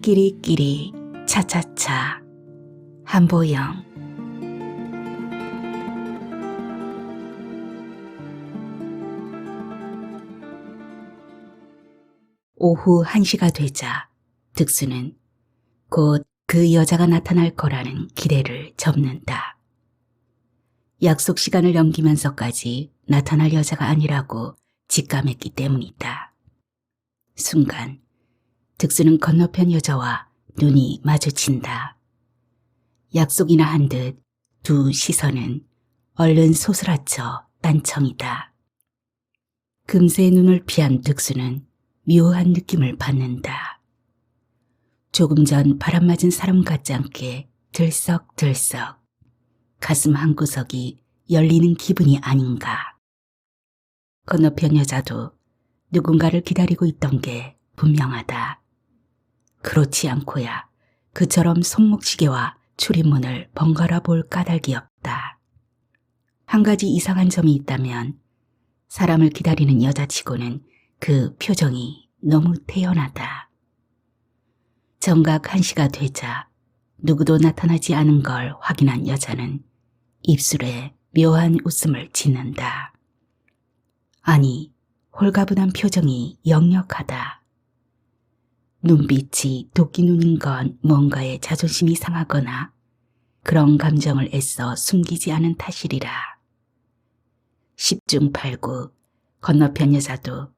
끼리끼리 차차차. 한보영. 오후 1시가 되자 득수는 곧 그 여자가 나타날 거라는 기대를 접는다. 약속 시간을 넘기면서까지 나타날 여자가 아니라고 직감했기 때문이다. 순간 득수는 건너편 여자와 눈이 마주친다. 약속이나 한 듯 두 시선은 얼른 소스라쳐 딴청이다. 금세 눈을 피한 득수는 묘한 느낌을 받는다. 조금 전 바람 맞은 사람 같지 않게 들썩들썩 가슴 한구석이 열리는 기분이 아닌가. 건너편 여자도 누군가를 기다리고 있던 게 분명하다. 그렇지 않고야 그처럼 손목시계와 출입문을 번갈아 볼 까닭이 없다. 한 가지 이상한 점이 있다면 사람을 기다리는 여자치고는 그 표정이 너무 태연하다. 정각 1시가 되자 누구도 나타나지 않은 걸 확인한 여자는 입술에 묘한 웃음을 짓는다. 아니, 홀가분한 표정이 역력하다. 눈빛이 도끼 눈인 건 뭔가에 자존심이 상하거나 그런 감정을 애써 숨기지 않은 탓이리라. 10중 8구 건너편 여자도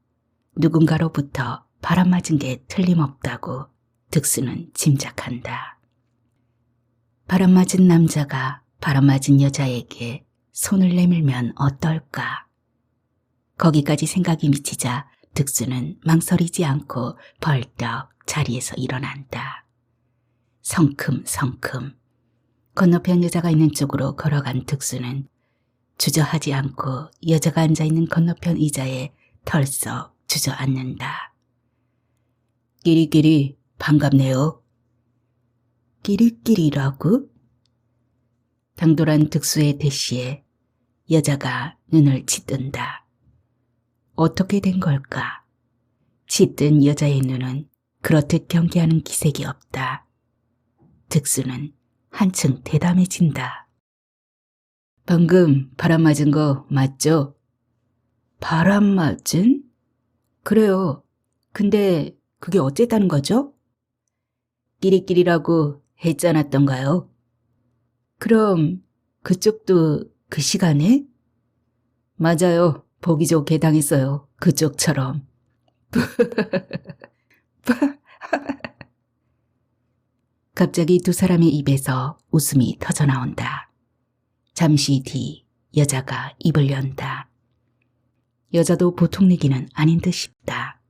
누군가로부터 바람맞은 게 틀림없다고 득수는 짐작한다. 바람맞은 남자가 바람맞은 여자에게 손을 내밀면 어떨까? 거기까지 생각이 미치자 득수는 망설이지 않고 벌떡 자리에서 일어난다. 성큼성큼 건너편 여자가 있는 쪽으로 걸어간 득수는 주저하지 않고 여자가 앉아있는 건너편 의자에 털썩 주저앉는다. 끼리끼리 반갑네요. 끼리끼리라고? 당돌한 득수의 대시에 여자가 눈을 짓뜬다. 어떻게 된 걸까? 짓뜬 여자의 눈은 그렇듯 경계하는 기색이 없다. 득수는 한층 대담해진다. 방금 바람 맞은 거 맞죠? 바람 맞은? 그래요. 근데 그게 어쨌다는 거죠? 끼리끼리라고 했지 않았던가요? 그럼 그쪽도 그 시간에? 맞아요. 보기 좋게 당했어요. 그쪽처럼. 갑자기 두 사람의 입에서 웃음이 터져나온다. 잠시 뒤 여자가 입을 연다. 여자도 보통 얘기는 아닌 듯 싶다.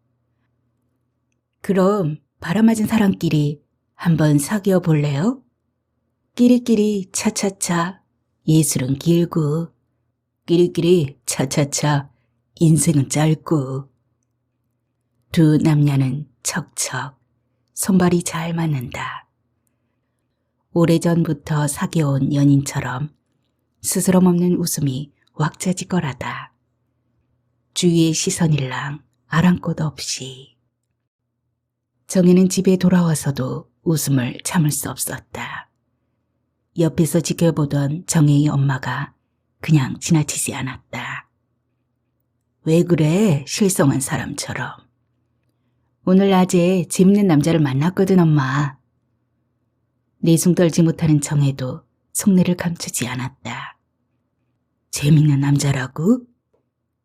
그럼 바람 맞은 사람끼리 한번 사귀어 볼래요? 끼리끼리 차차차 예술은 길고 끼리끼리 차차차 인생은 짧고. 두 남녀는 척척 손발이 잘 맞는다. 오래전부터 사귀어온 연인처럼 스스럼 없는 웃음이 왁자지껄하다. 주위의 시선일랑 아랑곳 없이. 정혜는 집에 돌아와서도 웃음을 참을 수 없었다. 옆에서 지켜보던 정혜의 엄마가 그냥 지나치지 않았다. 왜 그래? 실성한 사람처럼. 오늘 낮에 재밌는 남자를 만났거든, 엄마. 내숭 떨지 못하는 정혜도 속내를 감추지 않았다. 재밌는 남자라고?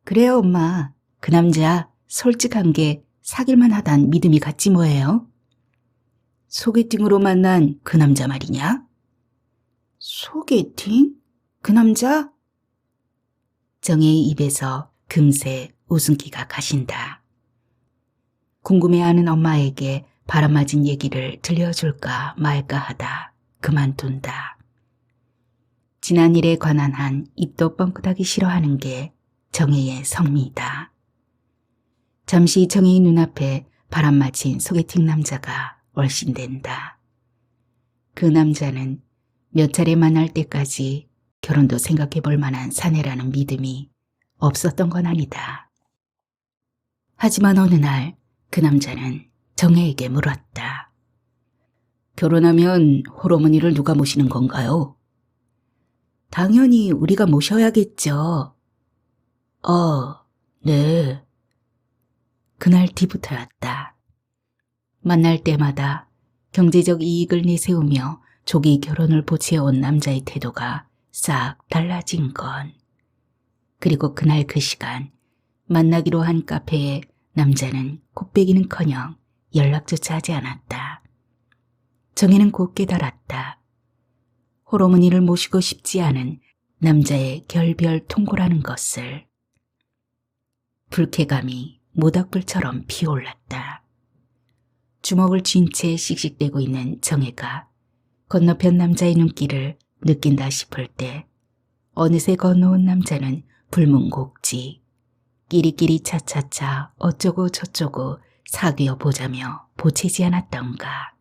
그래요, 엄마. 그 남자 솔직한 게 사귈만 하단 믿음이 갔지 뭐예요? 소개팅으로 만난 그 남자 말이냐? 소개팅? 그 남자? 정혜의 입에서 금세 웃음기가 가신다. 궁금해하는 엄마에게 바람맞은 얘기를 들려줄까 말까 하다 그만둔다. 지난 일에 관한 한 입도 뻥끗하기 싫어하는 게 정혜의 성미이다. 잠시 정혜의 눈앞에 바람맞힌 소개팅 남자가 얼씬된다. 그 남자는 몇 차례 만날 때까지 결혼도 생각해 볼 만한 사내라는 믿음이 없었던 건 아니다. 하지만 어느 날 그 남자는 정혜에게 물었다. 결혼하면 홀어머니를 누가 모시는 건가요? 당연히 우리가 모셔야겠죠. 네. 그날 뒤부터였다. 만날 때마다 경제적 이익을 내세우며 조기 결혼을 보채온 남자의 태도가 싹 달라진 건. 그리고 그날 그 시간 만나기로 한 카페에 남자는 콧배기는커녕 연락조차 하지 않았다. 정혜는 곧 깨달았다. 홀어머니를 모시고 싶지 않은 남자의 결별 통고라는 것을. 불쾌감이 모닥불처럼 피어올랐다. 주먹을 쥔 채 씩씩대고 있는 정혜가 건너편 남자의 눈길을 느낀다 싶을 때 어느새 건너온 남자는 불문곡지 끼리끼리 차차차 어쩌고 저쩌고 사귀어 보자며 보채지 않았던가.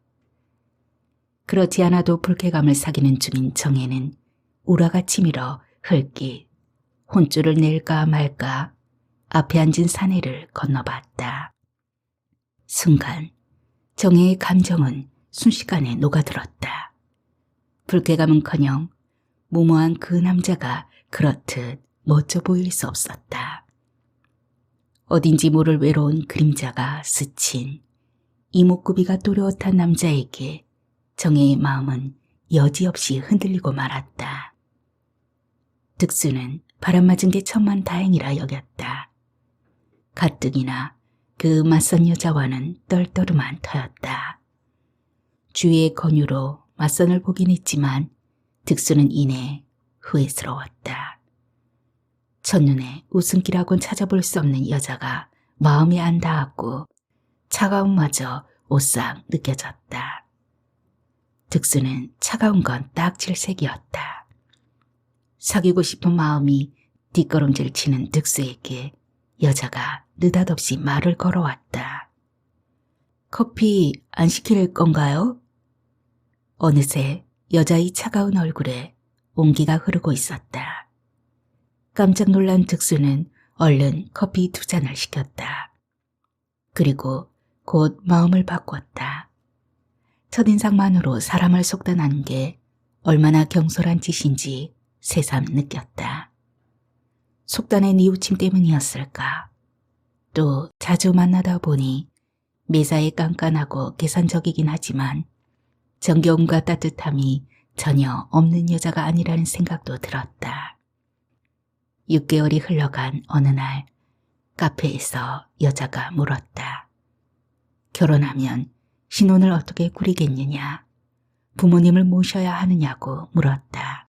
그렇지 않아도 불쾌감을 사귀는 중인 정혜는 우라가 치밀어 흘낏 혼쭐을 낼까 말까 앞에 앉은 사내를 건너봤다. 순간 정혜의 감정은 순식간에 녹아들었다. 불쾌감은커녕 무모한 그 남자가 그렇듯 멋져 보일 수 없었다. 어딘지 모를 외로운 그림자가 스친 이목구비가 또렷한 남자에게 정혜의 마음은 여지없이 흔들리고 말았다. 득수는 바람맞은 게 천만다행이라 여겼다. 가뜩이나 그 맞선 여자와는 떨떠름한 터였다. 주위의 권유로 맞선을 보긴 했지만 득수는 이내 후회스러웠다. 첫눈에 웃음기라곤 찾아볼 수 없는 여자가 마음에 안 닿았고 차가움마저 오싹 느껴졌다. 득수는 차가운 건 딱 질색이었다. 사귀고 싶은 마음이 뒷걸음질 치는 득수에게 여자가 느닷없이 말을 걸어왔다. 커피 안 시킬 건가요? 어느새 여자의 차가운 얼굴에 온기가 흐르고 있었다. 깜짝 놀란 득수는 얼른 커피 2잔을 시켰다. 그리고 곧 마음을 바꿨다. 첫인상만으로 사람을 속단하는 게 얼마나 경솔한 짓인지 새삼 느꼈다. 속단의 뉘우침 때문이었을까? 또 자주 만나다 보니 매사에 깐깐하고 계산적이긴 하지만 정겨움과 따뜻함이 전혀 없는 여자가 아니라는 생각도 들었다. 6개월이 흘러간 어느 날 카페에서 여자가 물었다. 결혼하면 신혼을 어떻게 꾸리겠느냐, 부모님을 모셔야 하느냐고 물었다.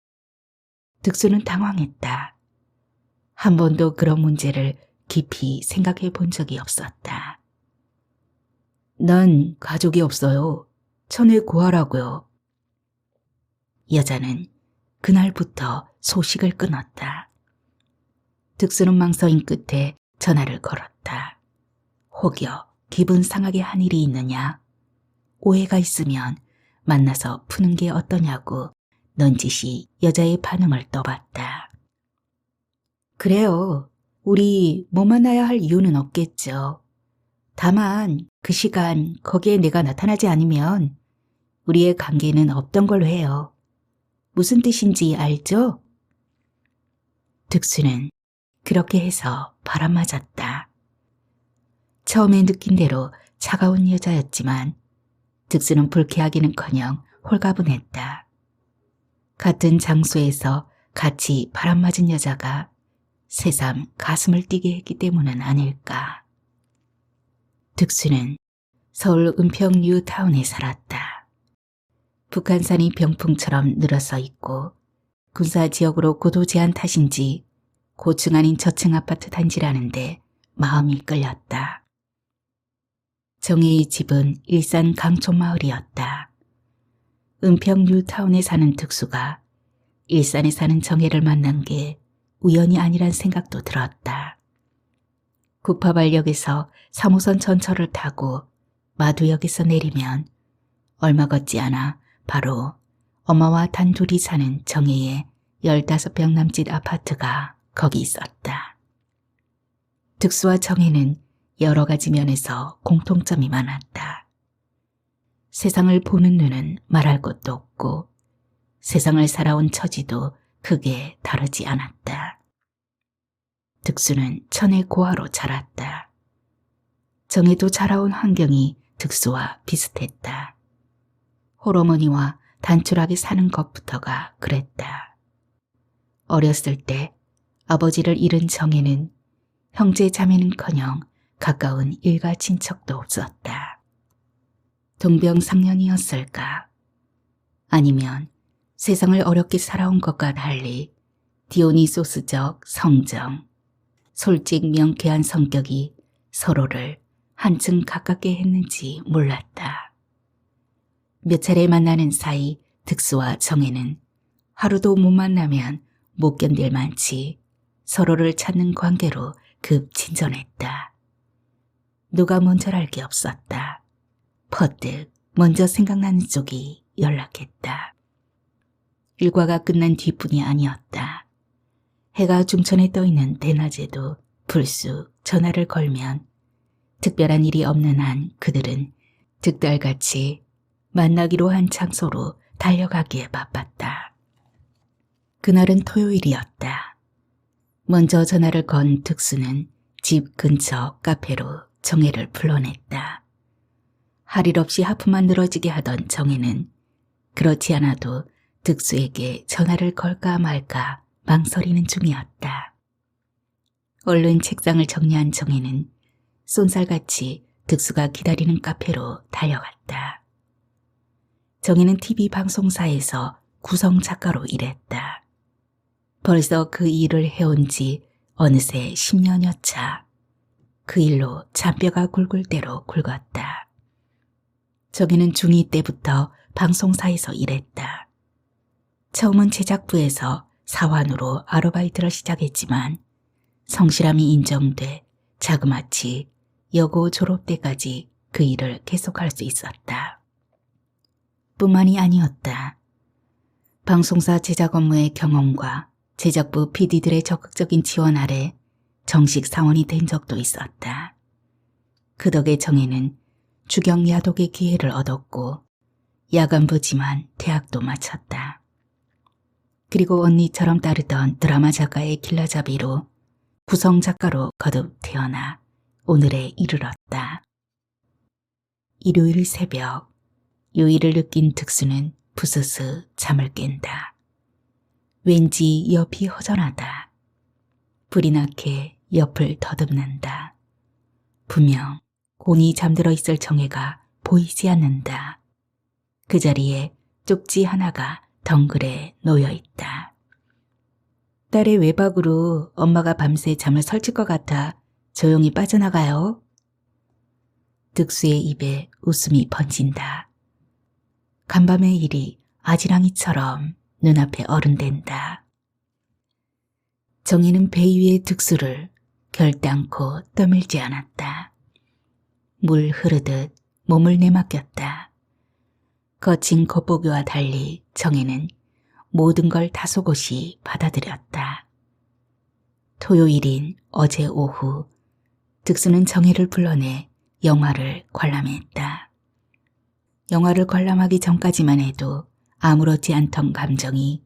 득수는 당황했다. 한 번도 그런 문제를 깊이 생각해 본 적이 없었다. 난 가족이 없어요. 천에 구하라고요. 여자는 그날부터 소식을 끊었다. 득수는 망설임 끝에 전화를 걸었다. 혹여 기분 상하게 한 일이 있느냐? 오해가 있으면 만나서 푸는 게 어떠냐고 넌지시 여자의 반응을 떠봤다. 그래요. 우리 못 만나야 할 이유는 없겠죠. 다만 그 시간 거기에 내가 나타나지 않으면 우리의 관계는 없던 걸로 해요. 무슨 뜻인지 알죠? 득수는 그렇게 해서 바람맞았다. 처음에 느낀 대로 차가운 여자였지만 득수는 불쾌하기는커녕 홀가분했다. 같은 장소에서 같이 바람맞은 여자가 새삼 가슴을 뛰게 했기 때문은 아닐까. 득수는 서울 은평 뉴타운에 살았다. 북한산이 병풍처럼 늘어서 있고 군사지역으로 고도 제한 탓인지 고층 아닌 저층 아파트 단지라는데 마음이 끌렸다. 정혜의 집은 일산 강촌마을이었다. 은평 뉴타운에 사는 득수가 일산에 사는 정혜를 만난 게 우연이 아니란 생각도 들었다. 구파발역에서 3호선 전철을 타고 마두역에서 내리면 얼마 걷지 않아 바로 엄마와 단둘이 사는 정혜의 15평 남짓 아파트가 거기 있었다. 득수와 정혜는 여러 가지 면에서 공통점이 많았다. 세상을 보는 눈은 말할 것도 없고 세상을 살아온 처지도 크게 다르지 않았다. 득수는 천의 고아로 자랐다. 정혜도 자라온 환경이 득수와 비슷했다. 홀어머니와 단출하게 사는 것부터가 그랬다. 어렸을 때 아버지를 잃은 정혜는 형제 자매는커녕 가까운 일가 친척도 없었다. 동병상련이었을까? 아니면 세상을 어렵게 살아온 것과 달리 디오니소스적 성정, 솔직 명쾌한 성격이 서로를 한층 가깝게 했는지 몰랐다. 몇 차례 만나는 사이 득수와 정혜는 하루도 못 만나면 못 견딜 만치 서로를 찾는 관계로 급 진전했다. 누가 먼저랄 게 없었다. 퍼뜩 먼저 생각나는 쪽이 연락했다. 일과가 끝난 뒤뿐이 아니었다. 해가 중천에 떠있는 대낮에도 불쑥 전화를 걸면 특별한 일이 없는 한 그들은 득달같이 만나기로 한 장소로 달려가기에 바빴다. 그날은 토요일이었다. 먼저 전화를 건 득수는 집 근처 카페로 정혜를 불러냈다. 할 일 없이 하품만 늘어지게 하던 정혜는 그렇지 않아도 득수에게 전화를 걸까 말까 망설이는 중이었다. 얼른 책상을 정리한 정혜는 쏜살같이 득수가 기다리는 카페로 달려갔다. 정혜는 TV 방송사에서 구성 작가로 일했다. 벌써 그 일을 해온 지 어느새 10년여 차. 그 일로 잔뼈가 굵을 대로 굵었다. 정혜는 중2 때부터 방송사에서 일했다. 처음은 제작부에서 사환으로 아르바이트를 시작했지만 성실함이 인정돼 자그마치 여고 졸업 때까지 그 일을 계속할 수 있었다. 뿐만이 아니었다. 방송사 제작 업무의 경험과 제작부 PD들의 적극적인 지원 아래 정식 사원이 된 적도 있었다. 그 덕에 정혜는 주경 야독의 기회를 얻었고 야간부지만 대학도 마쳤다. 그리고 언니처럼 따르던 드라마 작가의 길라잡이로 구성 작가로 거듭 태어나 오늘에 이르렀다. 일요일 새벽, 요일을 느낀 득수는 부스스 잠을 깬다. 왠지 옆이 허전하다. 불이 나게 옆을 더듬는다. 분명 곤히 잠들어 있을 정혜가 보이지 않는다. 그 자리에 쪽지 하나가 덩그레 놓여있다. 딸의 외박으로 엄마가 밤새 잠을 설칠 것 같아 조용히 빠져나가요. 득수의 입에 웃음이 번진다. 간밤의 일이 아지랑이처럼 눈앞에 어른댄다. 정혜는 배 위의 득수를 결단코 떠밀지 않았다. 물 흐르듯 몸을 내맡겼다. 거친 겉보기와 달리 정혜는 모든 걸 다소곳이 받아들였다. 토요일인 어제 오후 득수는 정혜를 불러내 영화를 관람했다. 영화를 관람하기 전까지만 해도 아무렇지 않던 감정이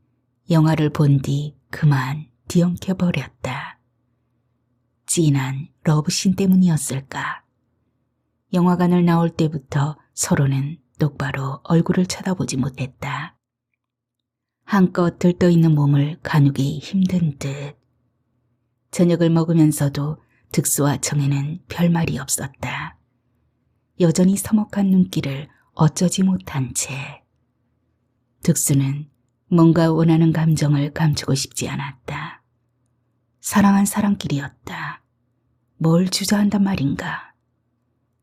영화를 본 뒤 그만 뒤엉켜버렸다. 진한 러브씬 때문이었을까? 영화관을 나올 때부터 서로는 똑바로 얼굴을 쳐다보지 못했다. 한껏 들떠있는 몸을 가누기 힘든 듯. 저녁을 먹으면서도 득수와 정혜는 별말이 없었다. 여전히 서먹한 눈길을 어쩌지 못한 채. 득수는 뭔가 원하는 감정을 감추고 싶지 않았다. 사랑한 사람끼리였다. 뭘 주저한단 말인가.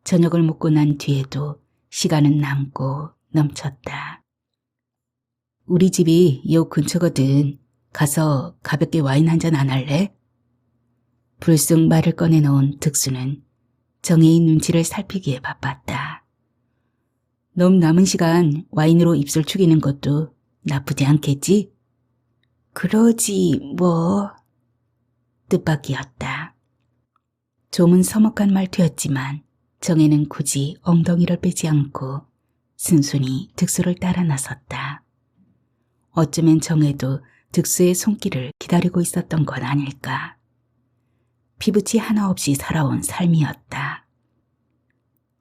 저녁을 먹고 난 뒤에도 시간은 남고 넘쳤다. 우리 집이 요 근처거든. 가서 가볍게 와인 한잔 안 할래? 불쑥 말을 꺼내놓은 득수는 정혜의 눈치를 살피기에 바빴다. 놈 남은 시간 와인으로 입술 축이는 것도 나쁘지 않겠지? 그러지 뭐. 뜻밖이었다. 좀은 서먹한 말투였지만 정혜는 굳이 엉덩이를 빼지 않고 순순히 득수를 따라 나섰다. 어쩌면 정혜도 득수의 손길을 기다리고 있었던 건 아닐까. 피부치 하나 없이 살아온 삶이었다.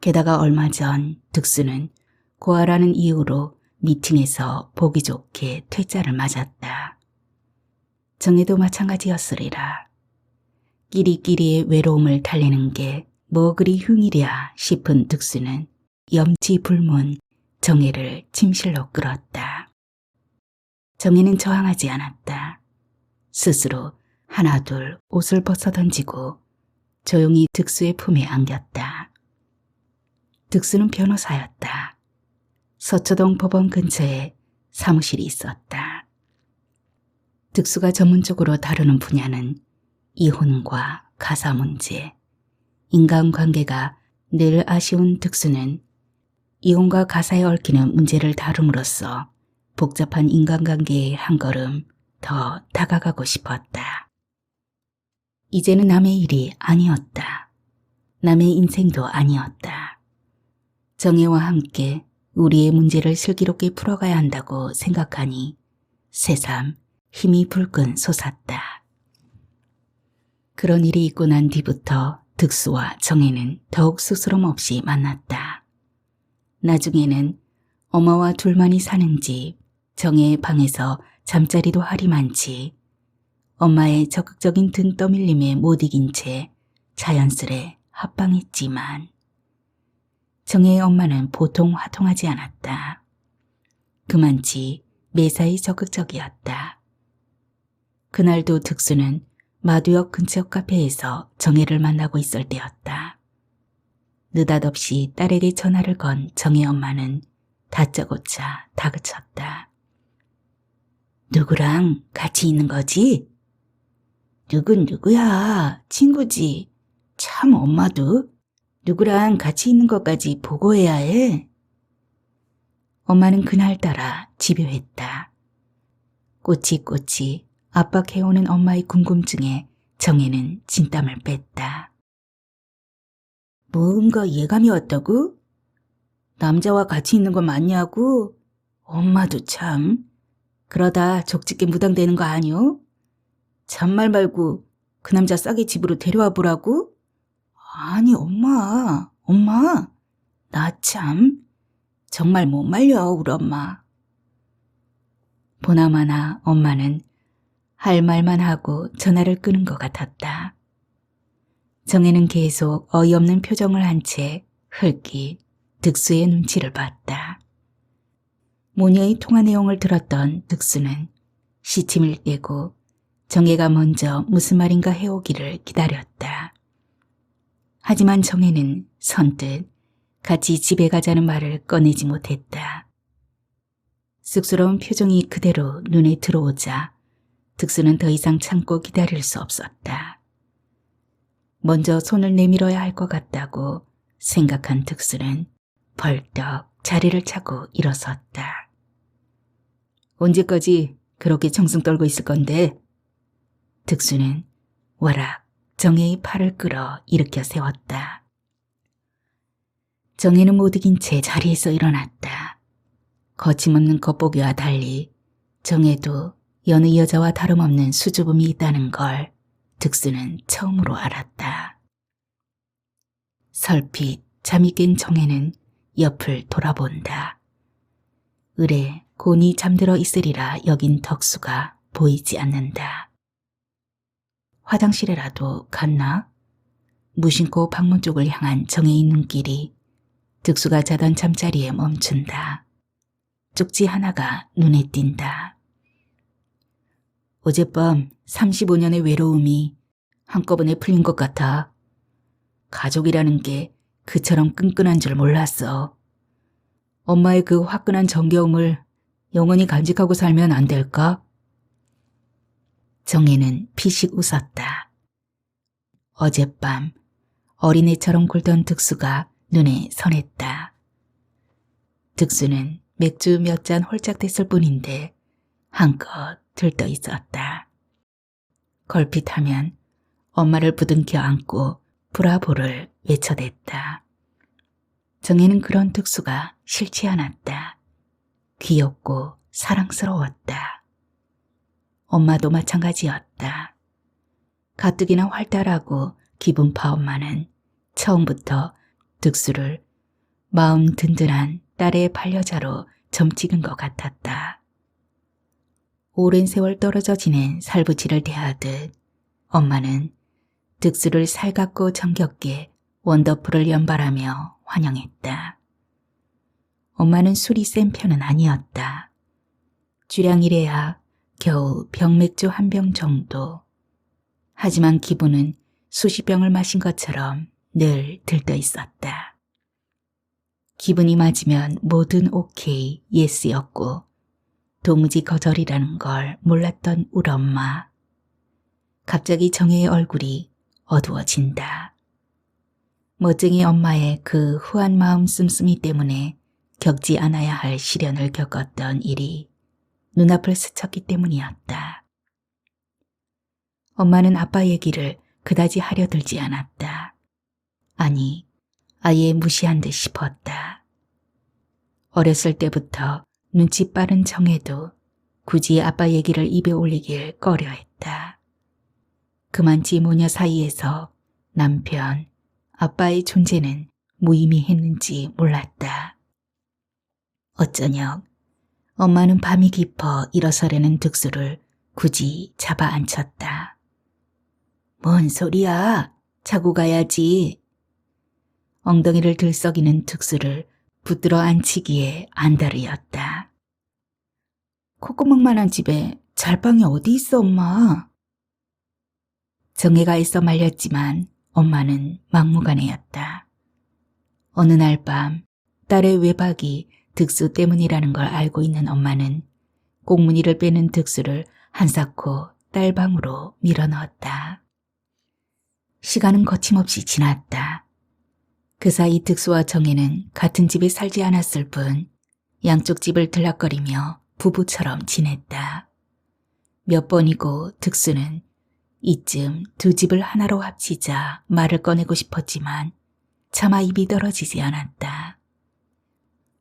게다가 얼마 전 득수는 고아라는 이유로 미팅에서 보기 좋게 퇴짜를 맞았다. 정혜도 마찬가지였으리라. 끼리끼리의 외로움을 달래는 게 뭐 그리 흉이랴 싶은 득수는 염치불문 정혜를 침실로 끌었다. 정혜는 저항하지 않았다. 스스로 하나둘 옷을 벗어던지고 조용히 득수의 품에 안겼다. 득수는 변호사였다. 서초동 법원 근처에 사무실이 있었다. 득수가 전문적으로 다루는 분야는 이혼과 가사 문제, 인간관계가 늘 아쉬운 득수는 이혼과 가사에 얽히는 문제를 다룸으로써 복잡한 인간관계에 한 걸음 더 다가가고 싶었다. 이제는 남의 일이 아니었다. 남의 인생도 아니었다. 정혜와 함께 우리의 문제를 슬기롭게 풀어가야 한다고 생각하니 새삼 힘이 불끈 솟았다. 그런 일이 있고 난 뒤부터 득수와 정혜는 더욱 스스럼 없이 만났다. 나중에는 엄마와 둘만이 사는 집, 정혜의 방에서 잠자리도 하리만치 엄마의 적극적인 등 떠밀림에 못 이긴 채 자연스레 합방했지만 정혜의 엄마는 보통 화통하지 않았다. 그만치 매사에 적극적이었다. 그날도 득수는 마두역 근처 카페에서 정혜를 만나고 있을 때였다. 느닷없이 딸에게 전화를 건 정혜 엄마는 다짜고짜 다그쳤다. 누구랑 같이 있는 거지? 누군 누구야? 친구지. 참 엄마도 누구랑 같이 있는 것까지 보고해야 해. 엄마는 그날따라 집요했다. 꼬치꼬치 압박해오는 엄마의 궁금증에 정혜는 진땀을 뺐다. 뭔가 예감이 왔다고? 남자와 같이 있는 거 맞냐고? 엄마도 참. 그러다 족집게 무당되는 거 아니오? 잔말 말고 그 남자 싸게 집으로 데려와 보라고? 아니 엄마. 나 참. 정말 못 말려 우리 엄마. 보나마나 엄마는 할 말만 하고 전화를 끄는 것 같았다. 정혜는 계속 어이없는 표정을 한 채 흘낏 득수의 눈치를 봤다. 모녀의 통화 내용을 들었던 득수는 시침을 떼고 정혜가 먼저 무슨 말인가 해오기를 기다렸다. 하지만 정혜는 선뜻 같이 집에 가자는 말을 꺼내지 못했다. 쑥스러운 표정이 그대로 눈에 들어오자 득수는 더 이상 참고 기다릴 수 없었다. 먼저 손을 내밀어야 할 것 같다고 생각한 득수는 벌떡 자리를 차고 일어섰다. 언제까지 그렇게 정승 떨고 있을 건데? 득수는 와락 정혜의 팔을 끌어 일으켜 세웠다. 정혜는 못 이긴 채 자리에서 일어났다. 거침없는 겉보기와 달리 정혜도 여느 여자와 다름없는 수줍음이 있다는 걸 득수는 처음으로 알았다. 설핏 잠이 깬 정혜는 옆을 돌아본다. 을에 곤히 잠들어 있으리라 여긴 덕수가 보이지 않는다. 화장실에라도 갔나? 무심코 방문 쪽을 향한 정혜의 눈길이 득수가 자던 잠자리에 멈춘다. 쪽지 하나가 눈에 띈다. 어젯밤 35년의 외로움이 한꺼번에 풀린 것 같아. 가족이라는 게 그처럼 끈끈한 줄 몰랐어. 엄마의 그 화끈한 정겨움을 영원히 간직하고 살면 안 될까? 정혜는 피식 웃었다. 어젯밤 어린애처럼 굴던 득수가 눈에 선했다. 득수는 맥주 몇 잔 홀짝 됐을 뿐인데 한껏 들떠 있었다. 걸핏하면 엄마를 부둥켜 안고 브라보를 외쳐댔다. 정혜는 그런 득수가 싫지 않았다. 귀엽고 사랑스러웠다. 엄마도 마찬가지였다. 가뜩이나 활달하고 기분파 엄마는 처음부터 득수를 마음 든든한 딸의 반려자로 점찍은 것 같았다. 오랜 세월 떨어져 지낸 살부치를 대하듯 엄마는 득수를 살갑고 정겹게 원더풀을 연발하며 환영했다. 엄마는 술이 센 편은 아니었다. 주량이래야 겨우 병맥주 한 병 정도. 하지만 기분은 수십 병을 마신 것처럼 늘 들떠 있었다. 기분이 맞으면 뭐든 오케이, 예스였고 도무지 거절이라는 걸 몰랐던 우리 엄마. 갑자기 정혜의 얼굴이 어두워진다. 멋쟁이 엄마의 그 후한 마음 씀씀이 때문에 겪지 않아야 할 시련을 겪었던 일이 눈앞을 스쳤기 때문이었다. 엄마는 아빠 얘기를 그다지 하려 들지 않았다. 아니, 아예 무시한 듯 싶었다. 어렸을 때부터 눈치 빠른 정혜도 굳이 아빠 얘기를 입에 올리길 꺼려했다. 그만치 모녀 사이에서 남편, 아빠의 존재는 무의미했는지 몰랐다. 어쩌녁 엄마는 밤이 깊어 일어서려는 득수를 굳이 잡아 앉혔다. 뭔 소리야? 자고 가야지. 엉덩이를 들썩이는 득수를 붙들어 앉히기에 안달이었다. 콧구멍만한 집에 잘방이 어디 있어, 엄마? 정혜가 애써 말렸지만 엄마는 막무가내였다. 어느 날 밤 딸의 외박이 득수 때문이라는 걸 알고 있는 엄마는 꽁무니를 빼는 득수를 한사코 딸 방으로 밀어넣었다. 시간은 거침없이 지났다. 그 사이 득수와 정혜는 같은 집에 살지 않았을 뿐 양쪽 집을 들락거리며 부부처럼 지냈다. 몇 번이고 득수는 이쯤 두 집을 하나로 합치자 말을 꺼내고 싶었지만 차마 입이 떨어지지 않았다.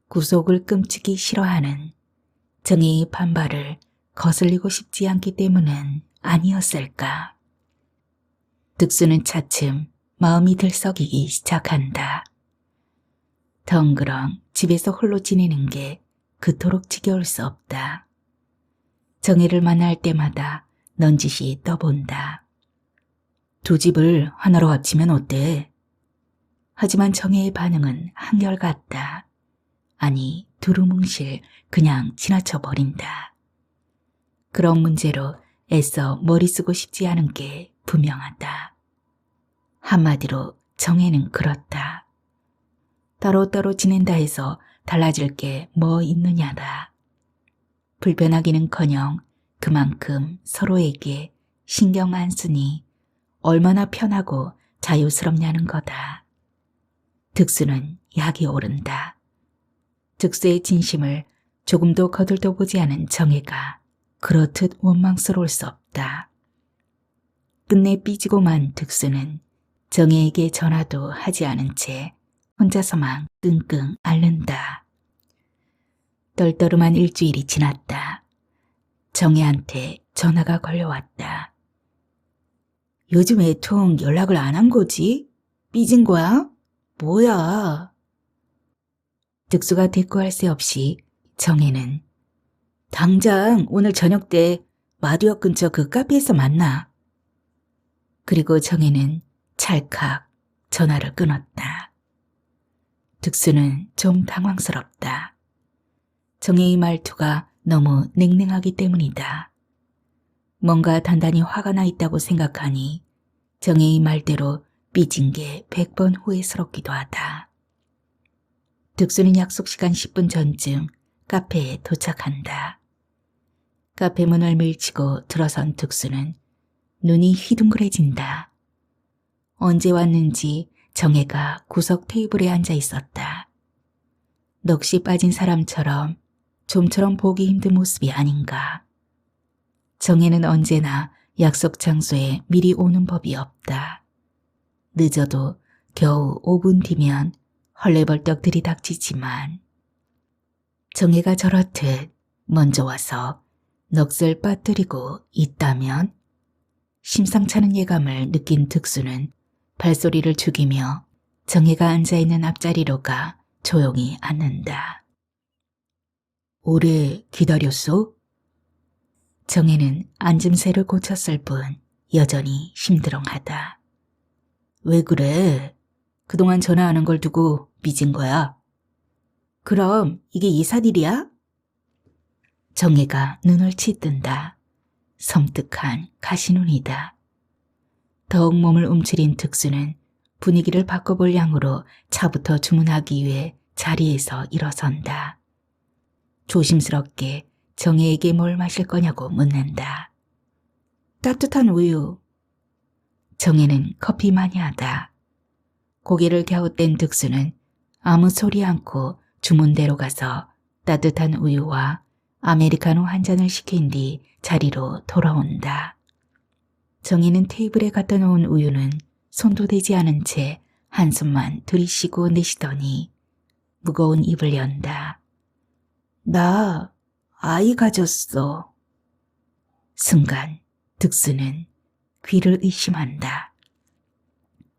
구속을 끔찍이 싫어하는 정혜의 반발을 거슬리고 싶지 않기 때문은 아니었을까. 득수는 차츰 마음이 들썩이기 시작한다. 덩그렁 집에서 홀로 지내는 게 그토록 지겨울 수 없다. 정혜를 만날 때마다 넌지시 떠본다. 두 집을 하나로 합치면 어때? 하지만 정혜의 반응은 한결같다. 아니, 두루뭉실 그냥 지나쳐 버린다. 그런 문제로 애써 머리 쓰고 싶지 않은 게 분명하다. 한마디로 정혜는 그렇다. 따로따로 지낸다 해서 달라질 게 뭐 있느냐다. 불편하기는커녕 그만큼 서로에게 신경 안 쓰니 얼마나 편하고 자유스럽냐는 거다. 득수는 약이 오른다. 득수의 진심을 조금도 거들떠 보지 않은 정혜가 그렇듯 원망스러울 수 없다. 끝내 삐지고만 득수는 정혜에게 전화도 하지 않은 채 혼자서만 끙끙 앓는다. 떨떠름한 일주일이 지났다. 정혜한테 전화가 걸려왔다. 요즘 애통 연락을 안 한 거지? 삐진 거야? 뭐야? 득수가 대꾸할 새 없이 정혜는 당장 오늘 저녁 때 마두역 근처 그 카페에서 만나. 그리고 정혜는 찰칵 전화를 끊었다. 득수는 좀 당황스럽다. 정혜의 말투가 너무 냉랭하기 때문이다. 뭔가 단단히 화가 나 있다고 생각하니 정혜의 말대로 삐진 게 100번 후회스럽기도 하다. 득수는 약속 시간 10분 전쯤 카페에 도착한다. 카페 문을 밀치고 들어선 득수는 눈이 휘둥그레진다. 언제 왔는지 정혜가 구석 테이블에 앉아 있었다. 넋이 빠진 사람처럼 좀처럼 보기 힘든 모습이 아닌가. 정혜는 언제나 약속 장소에 미리 오는 법이 없다. 늦어도 겨우 5분 뒤면 헐레벌떡 들이닥치지만 정혜가 저렇듯 먼저 와서 넋을 빠뜨리고 있다면 심상찮은 예감을 느낀 득수는 발소리를 죽이며 정혜가 앉아있는 앞자리로 가 조용히 앉는다. 오래 기다렸어? 정혜는 앉음새를 고쳤을 뿐 여전히 심드렁하다. 왜 그래? 그동안 전화하는 걸 두고 삐진 거야? 그럼 이게 이삿일이야? 정혜가 눈을 치뜬다. 섬뜩한 가시눈이다. 더욱 몸을 움츠린 득수는 분위기를 바꿔볼 양으로 차부터 주문하기 위해 자리에서 일어선다. 조심스럽게 정혜에게 뭘 마실 거냐고 묻는다. 따뜻한 우유. 정혜는 커피 마니아다. 고개를 갸웃댄 득수는 아무 소리 않고 주문대로 가서 따뜻한 우유와 아메리카노 한 잔을 시킨 뒤 자리로 돌아온다. 정혜는 테이블에 갖다 놓은 우유는 손도 대지 않은 채 한숨만 들이쉬고 내쉬더니 무거운 입을 연다. 나 아이 가졌어. 순간 득수는 귀를 의심한다.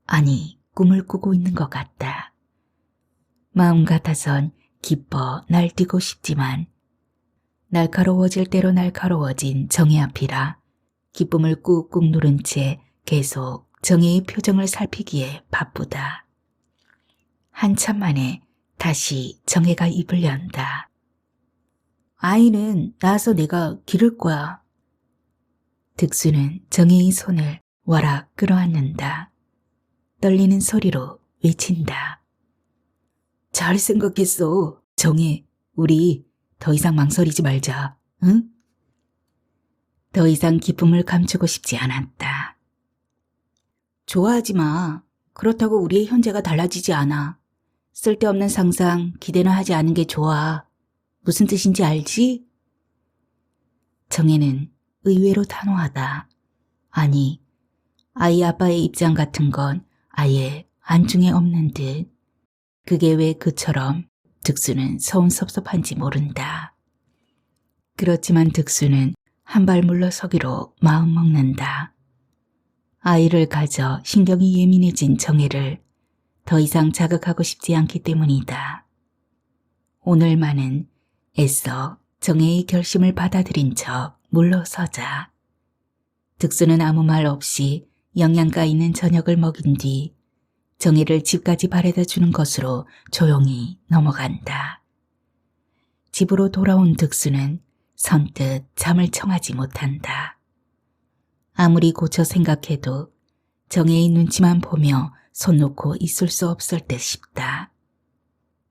아니, 꿈을 꾸고 있는 것 같다. 마음 같아선 기뻐 날뛰고 싶지만 날카로워질 대로 날카로워진 정혜 앞이라 기쁨을 꾹꾹 누른 채 계속 정혜의 표정을 살피기에 바쁘다. 한참 만에 다시 정혜가 입을 연다. 아이는 낳아서 내가 기를 거야. 득수는 정혜의 손을 와락 끌어안는다. 떨리는 소리로 외친다. 잘 생각했어. 정혜, 우리 더 이상 망설이지 말자, 응? 더 이상 기쁨을 감추고 싶지 않았다. 좋아하지 마. 그렇다고 우리의 현재가 달라지지 않아. 쓸데없는 상상, 기대나 하지 않은 게 좋아. 무슨 뜻인지 알지? 정혜는 의외로 단호하다. 아니, 아이 아빠의 입장 같은 건 아예 안중에 없는 듯. 그게 왜 그처럼 득수는 서운섭섭한지 모른다. 그렇지만 득수는 한 발 물러서기로 마음먹는다. 아이를 가져 신경이 예민해진 정혜를 더 이상 자극하고 싶지 않기 때문이다. 오늘만은 애써 정혜의 결심을 받아들인 척 물러서자. 득수는 아무 말 없이 영양가 있는 저녁을 먹인 뒤 정혜를 집까지 바래다 주는 것으로 조용히 넘어간다. 집으로 돌아온 득수는 선뜻 잠을 청하지 못한다. 아무리 고쳐 생각해도 정혜의 눈치만 보며 손 놓고 있을 수 없을 듯 싶다.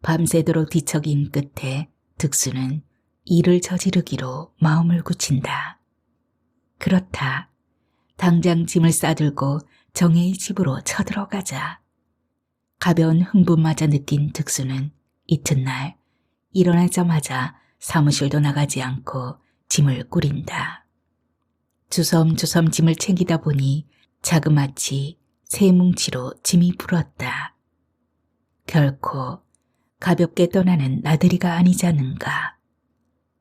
밤새도록 뒤척인 끝에 득수는 일을 저지르기로 마음을 굳힌다. 그렇다. 당장 짐을 싸들고 정혜의 집으로 쳐들어가자. 가벼운 흥분마저 느낀 득수는 이튿날 일어나자마자 사무실도 나가지 않고 짐을 꾸린다. 주섬주섬 짐을 챙기다 보니 자그마치 새 뭉치로 짐이 불었다. 결코 가볍게 떠나는 나들이가 아니자는가.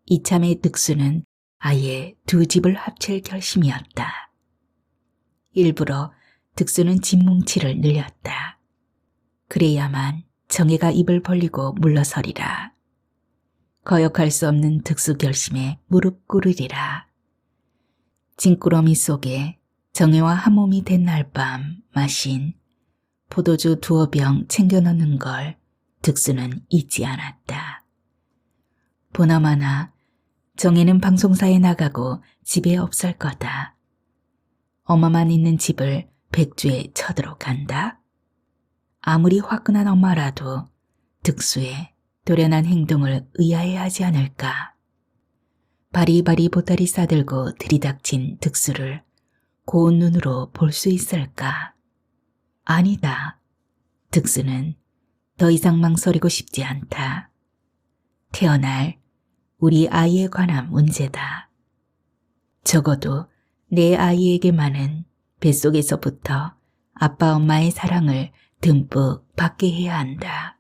이참에 득수는 아예 두 집을 합칠 결심이었다. 일부러 득수는 짐 뭉치를 늘렸다. 그래야만 정혜가 입을 벌리고 물러서리라. 거역할 수 없는 득수 결심에 무릎 꿇으리라. 짐꾸러미 속에 정혜와 한 몸이 된 날 밤 마신 포도주 2병 챙겨 넣는 걸 득수는 잊지 않았다. 보나마나 정혜는 방송사에 나가고 집에 없을 거다. 엄마만 있는 집을 백주에 쳐들어간다. 아무리 화끈한 엄마라도 득수의 도련한 행동을 의아해하지 않을까. 바리바리 보따리 싸들고 들이닥친 득수를 고운 눈으로 볼 수 있을까? 아니다. 득수는 더 이상 망설이고 싶지 않다. 태어날 우리 아이에 관한 문제다. 적어도 내 아이에게만은 뱃속에서부터 아빠 엄마의 사랑을 듬뿍 받게 해야 한다.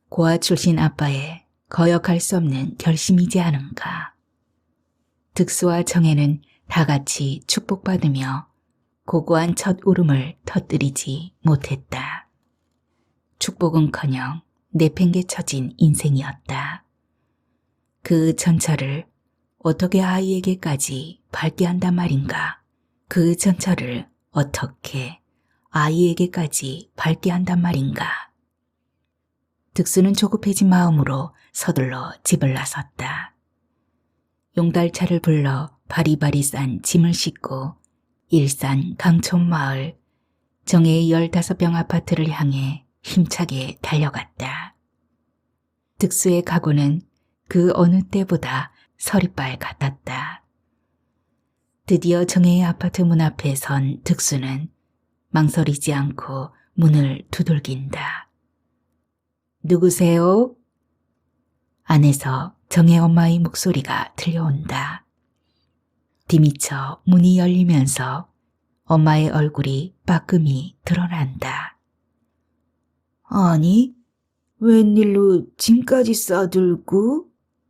고아 출신 아빠의 거역할 수 없는 결심이지 않은가. 득수와 정혜는 다 같이 축복받으며 고고한 첫 울음을 터뜨리지 못했다. 축복은커녕 내팽개쳐진 인생이었다. 그 전철을 어떻게 아이에게까지 밟게 한단 말인가. 그 전철을 어떻게 아이에게까지 밟게 한단 말인가. 득수는 조급해진 마음으로 서둘러 집을 나섰다. 용달차를 불러 바리바리 싼 짐을 싣고 일산 강촌마을 정혜의 15병 아파트를 향해 힘차게 달려갔다. 득수의 각오는 그 어느 때보다 서리빨 같았다. 드디어 정혜의 아파트 문 앞에 선 득수는 망설이지 않고 문을 두들긴다. 누구세요? 안에서 정혜 엄마의 목소리가 들려온다. 뒤미쳐 문이 열리면서 엄마의 얼굴이 빠끔히 드러난다. 아니, 웬일로 짐까지 싸들고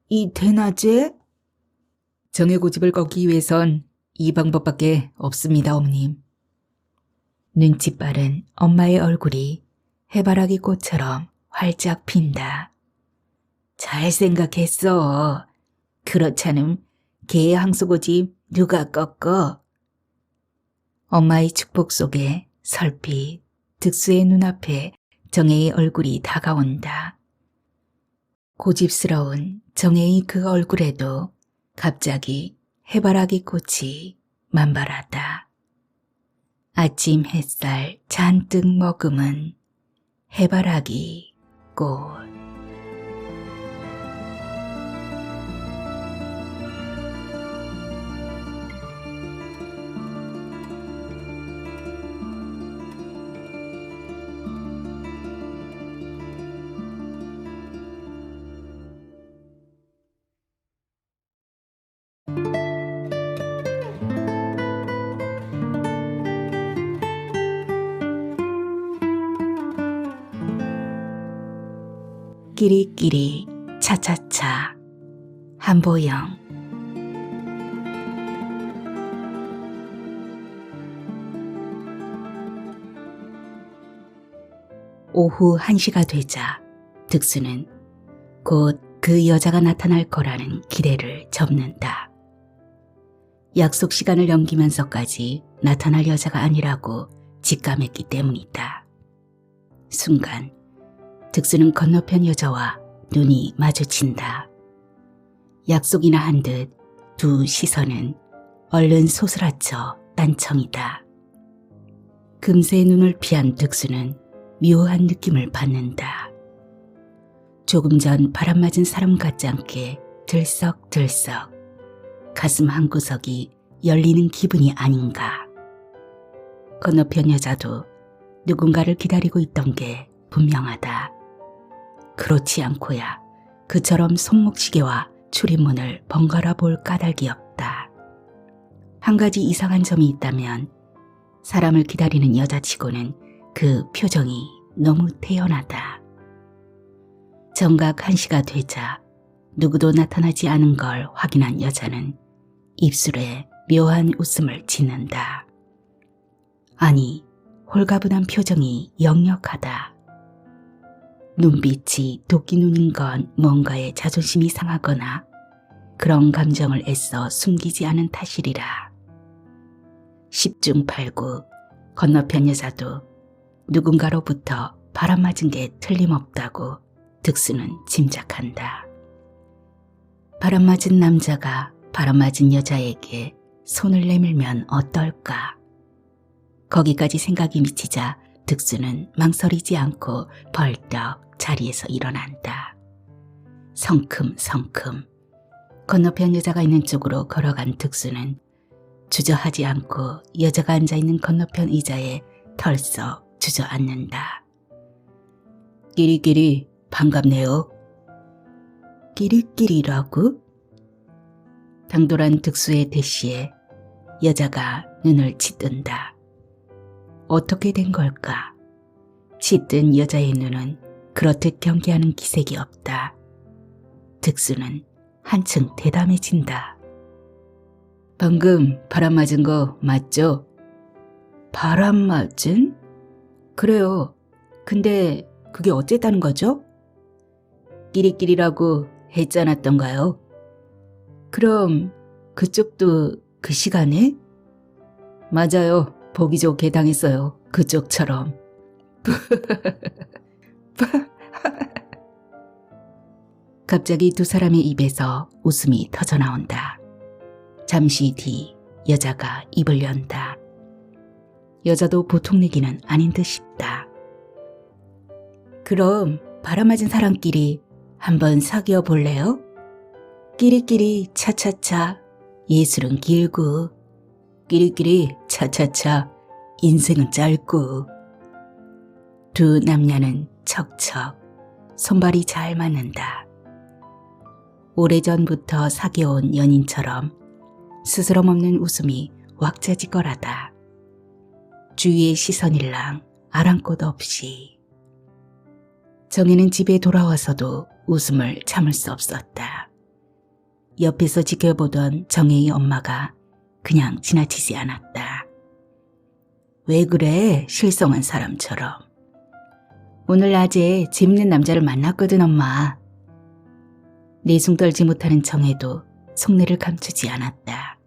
이 대낮에? 정혜 고집을 꺾기 위해선 이 방법밖에 없습니다, 어머님. 눈치 빠른 엄마의 얼굴이 해바라기 꽃처럼 활짝 핀다. 잘 생각했어. 그렇잖음 개의 항소고집 누가 꺾어? 엄마의 축복 속에 설핏 득수의 눈앞에 정혜의 얼굴이 다가온다. 고집스러운 정혜의 그 얼굴에도 갑자기 해바라기 꽃이 만발하다. 아침 햇살 잔뜩 머금은 해바라기 꽃. 끼리끼리 차차차 한보영. 오후 1시가 되자 득수는 곧 그 여자가 나타날 거라는 기대를 접는다. 약속 시간을 넘기면서까지 나타날 여자가 아니라고 직감했기 때문이다. 순간 득수는 건너편 여자와 눈이 마주친다. 약속이나 한 듯 두 시선은 얼른 소스라쳐 딴청이다. 금세 눈을 피한 득수는 묘한 느낌을 받는다. 조금 전 바람 맞은 사람 같지 않게 들썩들썩 가슴 한구석이 열리는 기분이 아닌가. 건너편 여자도 누군가를 기다리고 있던 게 분명하다. 그렇지 않고야 그처럼 손목시계와 출입문을 번갈아 볼 까닭이 없다. 한 가지 이상한 점이 있다면 사람을 기다리는 여자치고는 그 표정이 너무 태연하다. 정각 1시가 되자 누구도 나타나지 않은 걸 확인한 여자는 입술에 묘한 웃음을 짓는다. 아니, 홀가분한 표정이 역력하다. 눈빛이 도끼 눈인 건 뭔가에 자존심이 상하거나 그런 감정을 애써 숨기지 않은 탓이리라. 10중 8구 건너편 여자도 누군가로부터 바람맞은 게 틀림없다고 득수는 짐작한다. 바람맞은 남자가 바람맞은 여자에게 손을 내밀면 어떨까? 거기까지 생각이 미치자 득수는 망설이지 않고 벌떡 자리에서 일어난다. 성큼성큼 건너편 여자가 있는 쪽으로 걸어간 득수는 주저하지 않고 여자가 앉아있는 건너편 의자에 털썩 주저앉는다. 끼리끼리 반갑네요. 끼리끼리라고? 당돌한 득수의 대시에 여자가 눈을 치뜬다. 어떻게 된 걸까? 치뜬 여자의 눈은 그렇듯 경계하는 기색이 없다. 득수는 한층 대담해진다. 방금 바람 맞은 거 맞죠? 바람 맞은? 그래요. 근데 그게 어쨌다는 거죠? 끼리끼리라고 했지 않았던가요? 그럼 그쪽도 그 시간에? 맞아요. 보기 좋게 당했어요. 그쪽처럼. 갑자기 두 사람의 입에서 웃음이 터져나온다. 잠시 뒤 여자가 입을 연다. 여자도 보통 얘기는 아닌 듯 싶다. 그럼 바람 맞은 사람끼리 한번 사귀어 볼래요? 끼리끼리 차차차 예술은 길고 끼리끼리 차차차 인생은 짧고. 두 남녀는 척척 손발이 잘 맞는다. 오래전부터 사귀어온 연인처럼 스스럼 없는 웃음이 왁자지껄하다. 주위의 시선일랑 아랑곳 없이. 정혜는 집에 돌아와서도 웃음을 참을 수 없었다. 옆에서 지켜보던 정혜의 엄마가 그냥 지나치지 않았다. 왜 그래? 실성한 사람처럼. 오늘 낮에 재밌는 남자를 만났거든, 엄마. 내숭 떨지 못하는 정혜도 속내를 감추지 않았다.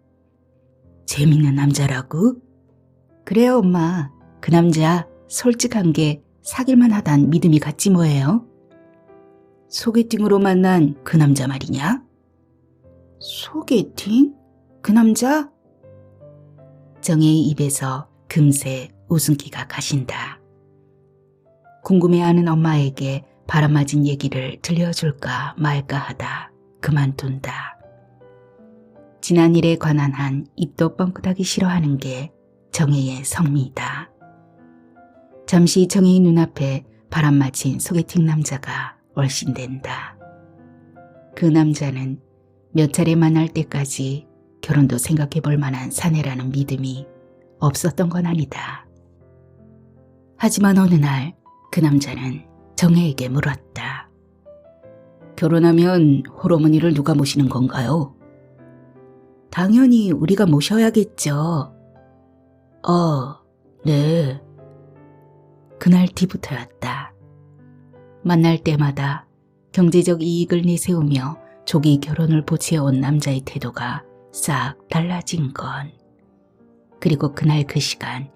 재밌는 남자라고? 그래요, 엄마. 그 남자 솔직한 게 사귈만 하단 믿음이 갔지 뭐예요? 소개팅으로 만난 그 남자 말이냐? 소개팅? 그 남자? 정혜의 입에서 금세 웃음기가 가신다. 궁금해하는 엄마에게 바람맞은 얘기를 들려줄까 말까 하다 그만둔다. 지난 일에 관한 한 입도 뻥끗하기 싫어하는 게 정혜의 성미이다. 잠시 정혜의 눈앞에 바람맞은 소개팅 남자가 얼씬된다. 그 남자는 몇 차례 만날 때까지 결혼도 생각해 볼 만한 사내라는 믿음이 없었던 건 아니다. 하지만 어느 날 그 남자는 정혜에게 물었다. 결혼하면 홀어머니를 누가 모시는 건가요? 당연히 우리가 모셔야겠죠. 네. 그날 뒤부터였다. 만날 때마다 경제적 이익을 내세우며 조기 결혼을 보채온 남자의 태도가 싹 달라진 건. 그리고 그날 그 시간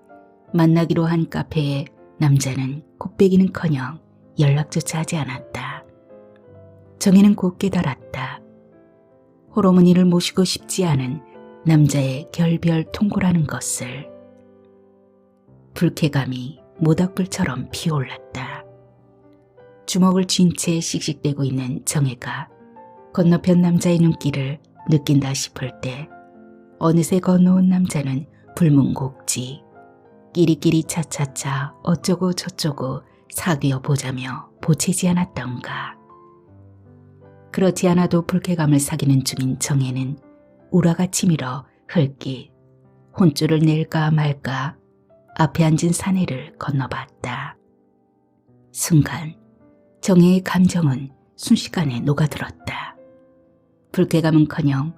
만나기로 한 카페에 남자는 곱빼기는커녕 연락조차 하지 않았다. 정혜는 곧 깨달았다. 홀어머니를 모시고 싶지 않은 남자의 결별 통고라는 것을. 불쾌감이 모닥불처럼 피어올랐다. 주먹을 쥔 채 씩씩대고 있는 정혜가 건너편 남자의 눈길을 느낀다 싶을 때 어느새 건너온 남자는 불문곡지 끼리끼리 차차차 어쩌고 저쩌고 사귀어 보자며 보채지 않았던가. 그렇지 않아도 불쾌감을 사귀는 중인 정혜는 우라가 치밀어 흘낏 혼쭐을 낼까 말까 앞에 앉은 사내를 건너봤다. 순간 정혜의 감정은 순식간에 녹아들었다. 불쾌감은커녕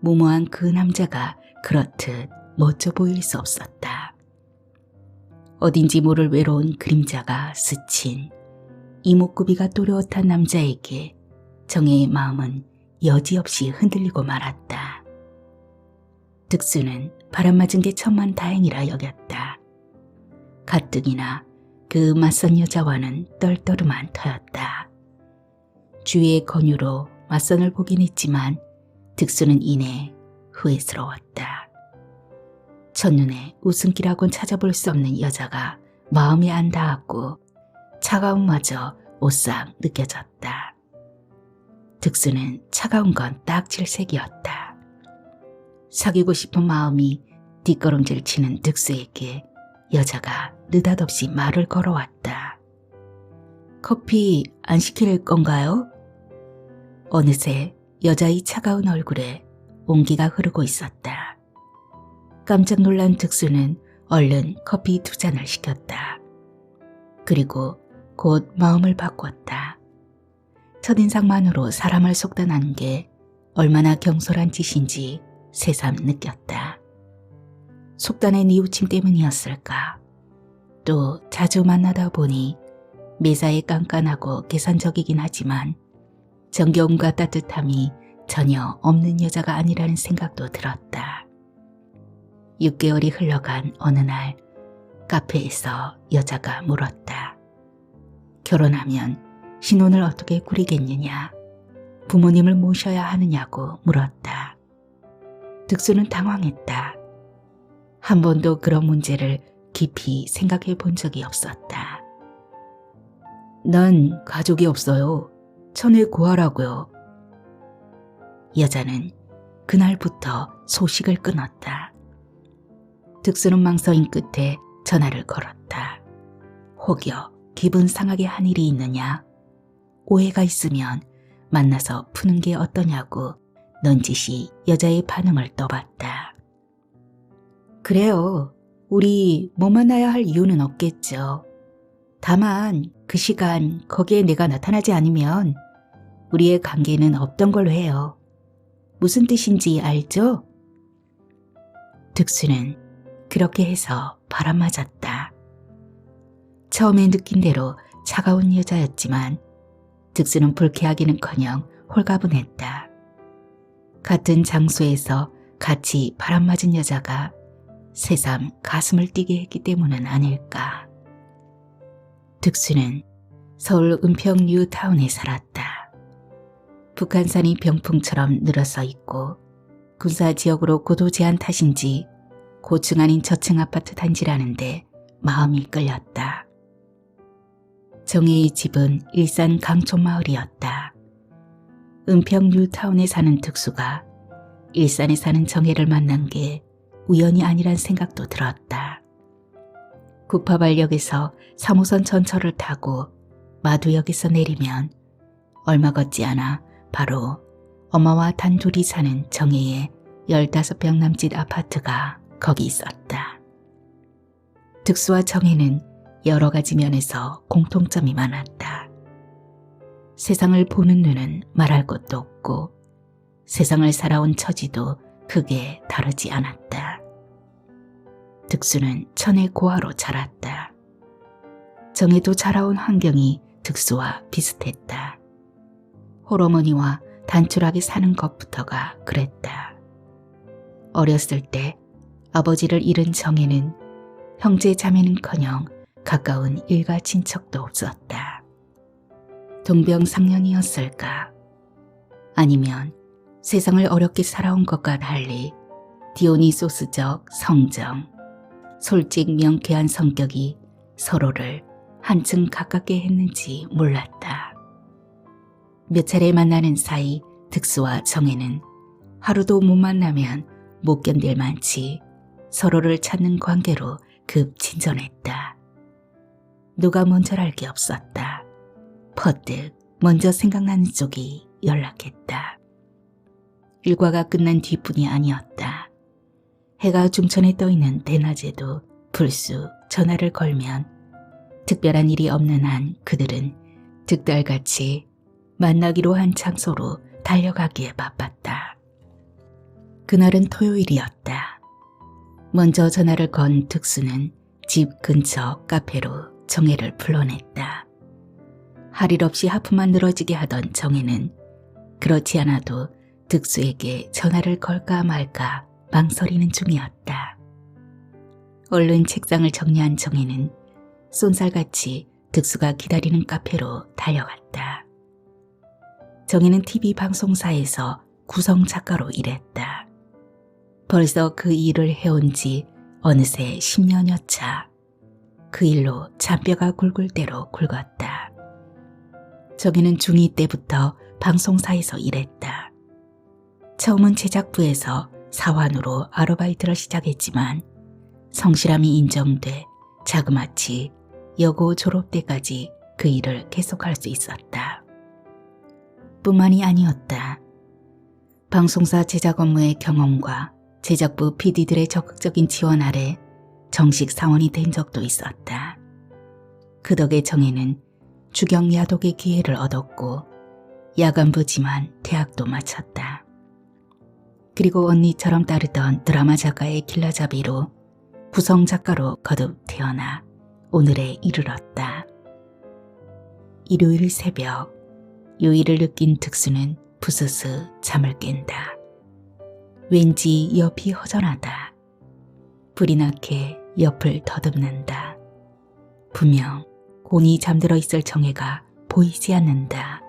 무모한 그 남자가 그렇듯 멋져 보일 수 없었다. 어딘지 모를 외로운 그림자가 스친 이목구비가 또렷한 남자에게 정혜의 마음은 여지없이 흔들리고 말았다. 득수는 바람맞은 게 천만다행이라 여겼다. 가뜩이나 그 맞선 여자와는 떨떠름한 터였다. 주위의 권유로 맞선을 보긴 했지만 득수는 이내 후회스러웠다. 첫눈에 웃음기라곤 찾아볼 수 없는 여자가 마음이 안 닿았고 차가움마저 오싹 느껴졌다. 득수는 차가운 건 딱 질색이었다. 사귀고 싶은 마음이 뒷걸음질 치는 득수에게 여자가 느닷없이 말을 걸어왔다. 커피 안 시킬 건가요? 어느새 여자의 차가운 얼굴에 온기가 흐르고 있었다. 깜짝 놀란 득수는 얼른 커피 2잔을 시켰다. 그리고 곧 마음을 바꿨다. 첫인상만으로 사람을 속단하는 게 얼마나 경솔한 짓인지 새삼 느꼈다. 속단의 뉘우침 때문이었을까? 또 자주 만나다 보니 매사에 깐깐하고 계산적이긴 하지만 정겨움과 따뜻함이 전혀 없는 여자가 아니라는 생각도 들었다. 6개월이 흘러간 어느 날 카페에서 여자가 물었다. 결혼하면 신혼을 어떻게 꾸리겠느냐? 부모님을 모셔야 하느냐고 물었다. 득수는 당황했다. 한 번도 그런 문제를 깊이 생각해 본 적이 없었다. 난 가족이 없어요. 천에 구하라고요. 여자는 그날부터 소식을 끊었다. 득수는 망설임 끝에 전화를 걸었다. 혹여 기분 상하게 한 일이 있느냐? 오해가 있으면 만나서 푸는 게 어떠냐고 넌지시 여자의 반응을 떠봤다. 그래요. 우리 못 만나야 할 이유는 없겠죠. 다만 그 시간 거기에 내가 나타나지 않으면 우리의 관계는 없던 걸로 해요. 무슨 뜻인지 알죠? 득수는 그렇게 해서 바람맞았다. 처음에 느낀 대로 차가운 여자였지만 득수는 불쾌하기는커녕 홀가분했다. 같은 장소에서 같이 바람맞은 여자가 새삼 가슴을 뛰게 했기 때문은 아닐까. 득수는 서울 은평 뉴타운에 살았다. 북한산이 병풍처럼 늘어서 있고 군사지역으로 고도 제한 탓인지 고층 아닌 저층 아파트 단지라는데 마음이 끌렸다. 정혜의 집은 일산 강촌마을이었다. 은평 뉴타운에 사는 득수가 일산에 사는 정혜를 만난 게 우연이 아니란 생각도 들었다. 구파발역에서 3호선 전철을 타고 마두역에서 내리면 얼마 걷지 않아 바로 엄마와 단둘이 사는 정혜의 15평 남짓 아파트가 거기 있었다. 득수와 정혜는 여러 가지 면에서 공통점이 많았다. 세상을 보는 눈은 말할 것도 없고 세상을 살아온 처지도 크게 다르지 않았다. 득수는 천의 고아로 자랐다. 정혜도 자라온 환경이 득수와 비슷했다. 홀어머니와 단출하게 사는 것부터가 그랬다. 어렸을 때 아버지를 잃은 정혜는 형제 자매는커녕 가까운 일가 친척도 없었다. 동병상련이었을까? 아니면 세상을 어렵게 살아온 것과 달리 디오니소스적 성정, 솔직 명쾌한 성격이 서로를 한층 가깝게 했는지 몰랐다. 몇 차례 만나는 사이 득수와 정혜는 하루도 못 만나면 못 견딜 만치 서로를 찾는 관계로 급 진전했다. 누가 먼저랄 게 없었다. 퍼뜩 먼저 생각나는 쪽이 연락했다. 일과가 끝난 뒤뿐이 아니었다. 해가 중천에 떠있는 대낮에도 불쑥 전화를 걸면 특별한 일이 없는 한 그들은 득달같이 만나기로 한 장소로 달려가기에 바빴다. 그날은 토요일이었다. 먼저 전화를 건 득수는 집 근처 카페로 정혜를 불러냈다. 할 일 없이 하품만 늘어지게 하던 정혜는 그렇지 않아도 득수에게 전화를 걸까 말까 망설이는 중이었다. 얼른 책상을 정리한 정혜는 쏜살같이 득수가 기다리는 카페로 달려갔다. 정혜는 TV 방송사에서 구성 작가로 일했다. 벌써 그 일을 해온 지 어느새 10년여 차. 그 일로 잔뼈가 굵을 대로 굵었다. 정혜는 중2 때부터 방송사에서 일했다. 처음은 제작부에서 사환으로 아르바이트를 시작했지만 성실함이 인정돼 자그마치 여고 졸업 때까지 그 일을 계속할 수 있었다. 뿐만이 아니었다. 방송사 제작 업무의 경험과 제작부 PD들의 적극적인 지원 아래 정식 사원이 된 적도 있었다. 그 덕에 정혜는 주경 야독의 기회를 얻었고 야간부지만 대학도 마쳤다. 그리고 언니처럼 따르던 드라마 작가의 길라잡이로 구성 작가로 거듭 태어나 오늘에 이르렀다. 일요일 새벽 요일을 느낀 득수는 부스스 잠을 깬다. 왠지 옆이 허전하다. 불이 나게 옆을 더듬는다. 분명 곤히 잠들어 있을 정혜가 보이지 않는다.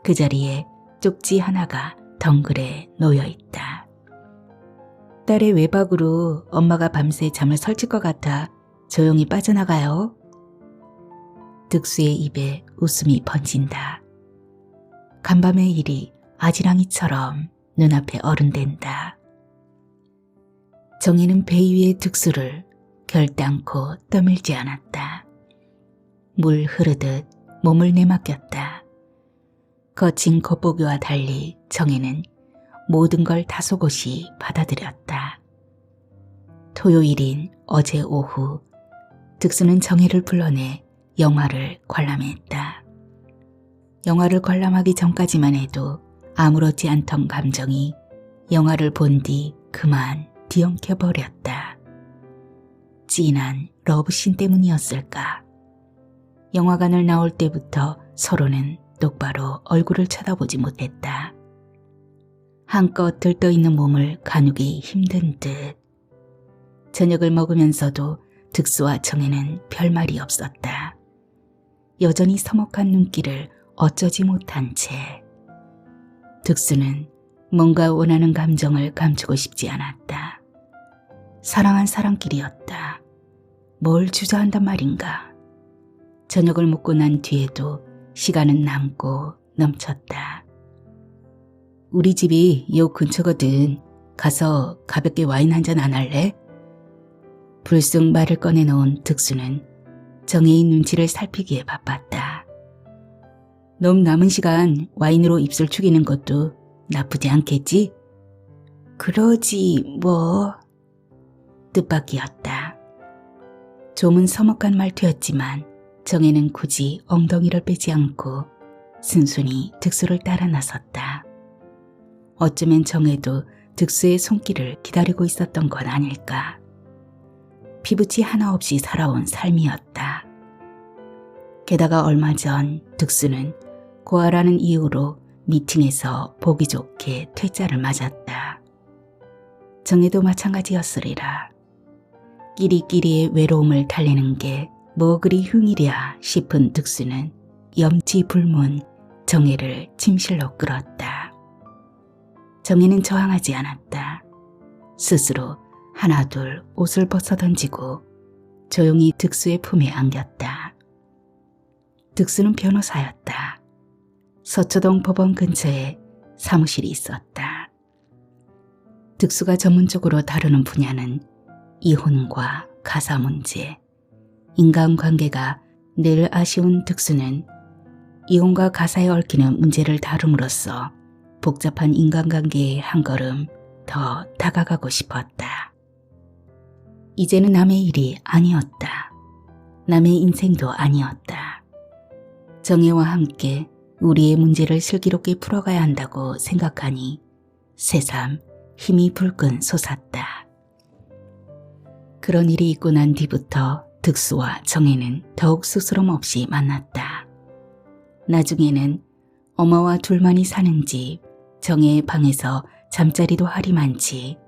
그 자리에 쪽지 하나가 덩그레 놓여있다. 딸의 외박으로 엄마가 밤새 잠을 설칠 것 같아 조용히 빠져나가요. 득수의 입에 웃음이 번진다. 간밤의 일이 아지랑이처럼 눈앞에 어른댄다. 정혜는 배 위의 득수를 결단코 떠밀지 않았다. 물 흐르듯 몸을 내맡겼다. 거친 겉보기와 달리 정혜는 모든 걸 다소곳이 받아들였다. 토요일인 어제 오후 득수는 정혜를 불러내 영화를 관람했다. 영화를 관람하기 전까지만 해도 아무렇지 않던 감정이 영화를 본 뒤 그만 뒤엉켜버렸다. 진한 러브씬 때문이었을까? 영화관을 나올 때부터 서로는 똑바로 얼굴을 쳐다보지 못했다. 한껏 들떠있는 몸을 가누기 힘든 듯. 저녁을 먹으면서도 득수와 정혜는 별말이 없었다. 여전히 서먹한 눈길을 어쩌지 못한 채. 득수는 뭔가 원하는 감정을 감추고 싶지 않았다. 사랑한 사람끼리였다. 뭘 주저한단 말인가. 저녁을 먹고 난 뒤에도 시간은 남고 넘쳤다. 우리 집이 요 근처거든. 가서 가볍게 와인 한잔 안 할래? 불쑥 말을 꺼내놓은 득수는 정혜의 눈치를 살피기에 바빴다. 놈 남은 시간 와인으로 입술 축이는 것도 나쁘지 않겠지? 그러지 뭐. 뜻밖이었다. 좀은 서먹한 말투였지만 정혜는 굳이 엉덩이를 빼지 않고 순순히 득수를 따라 나섰다. 어쩌면 정혜도 득수의 손길을 기다리고 있었던 건 아닐까. 피부치 하나 없이 살아온 삶이었다. 게다가 얼마 전 득수는 고아라는 이유로 미팅에서 보기 좋게 퇴짜를 맞았다. 정혜도 마찬가지였으리라. 끼리끼리의 외로움을 달래는 게 뭐 그리 흉이랴 싶은 득수는 염치불문 정혜를 침실로 끌었다. 정혜는 저항하지 않았다. 스스로 하나둘 옷을 벗어 던지고 조용히 득수의 품에 안겼다. 득수는 변호사였다. 서초동 법원 근처에 사무실이 있었다. 득수가 전문적으로 다루는 분야는 이혼과 가사 문제, 인간관계가 늘 아쉬운 득수는 이혼과 가사에 얽히는 문제를 다룸으로써 복잡한 인간관계에 한 걸음 더 다가가고 싶었다. 이제는 남의 일이 아니었다. 남의 인생도 아니었다. 정혜와 함께 우리의 문제를 슬기롭게 풀어가야 한다고 생각하니 새삼 힘이 불끈 솟았다. 그런 일이 있고 난 뒤부터 득수와 정혜는 더욱 스스럼 없이 만났다. 나중에는 엄마와 둘만이 사는 집, 정혜의 방에서 잠자리도 하리만치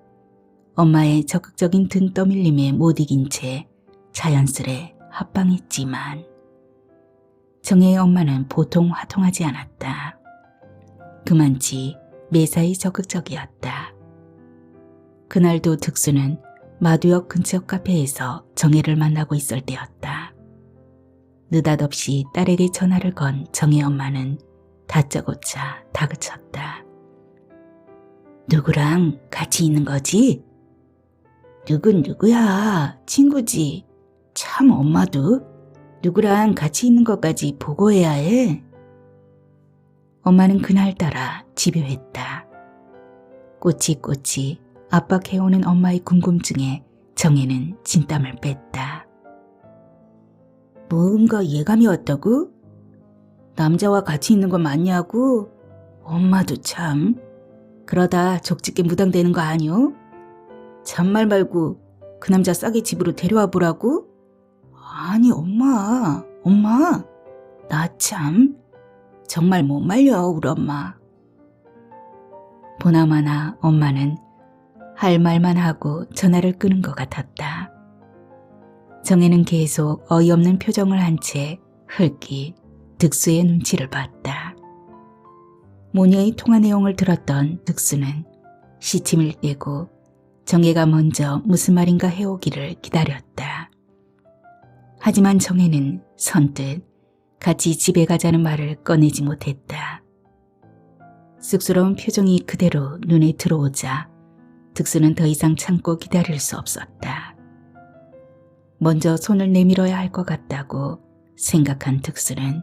엄마의 적극적인 등 떠밀림에 못 이긴 채 자연스레 합방했지만 정혜의 엄마는 보통 화통하지 않았다. 그만치 매사에 적극적이었다. 그날도 득수는 마두역 근처 카페에서 정혜를 만나고 있을 때였다. 느닷없이 딸에게 전화를 건 정혜 엄마는 다짜고짜 다그쳤다. 누구랑 같이 있는 거지? 누군 누구야? 친구지. 참 엄마도 누구랑 같이 있는 것까지 보고해야 해. 엄마는 그날따라 집요했다. 꼬치꼬치 압박해오는 엄마의 궁금증에 정혜는 진땀을 뺐다. 뭔가 예감이 왔다고? 남자와 같이 있는 건 맞냐고? 엄마도 참. 그러다 족집게 무당되는 거 아니오? 잔말 말고 그 남자 싸게 집으로 데려와 보라고? 아니 엄마. 나 참. 정말 못 말려 우리 엄마. 보나마나 엄마는 할 말만 하고 전화를 끄는 것 같았다. 정혜는 계속 어이없는 표정을 한 채 흘낏 득수의 눈치를 봤다. 모녀의 통화 내용을 들었던 득수는 시침을 떼고 정혜가 먼저 무슨 말인가 해오기를 기다렸다. 하지만 정혜는 선뜻 같이 집에 가자는 말을 꺼내지 못했다. 쑥스러운 표정이 그대로 눈에 들어오자 득수는 더 이상 참고 기다릴 수 없었다. 먼저 손을 내밀어야 할 것 같다고 생각한 득수는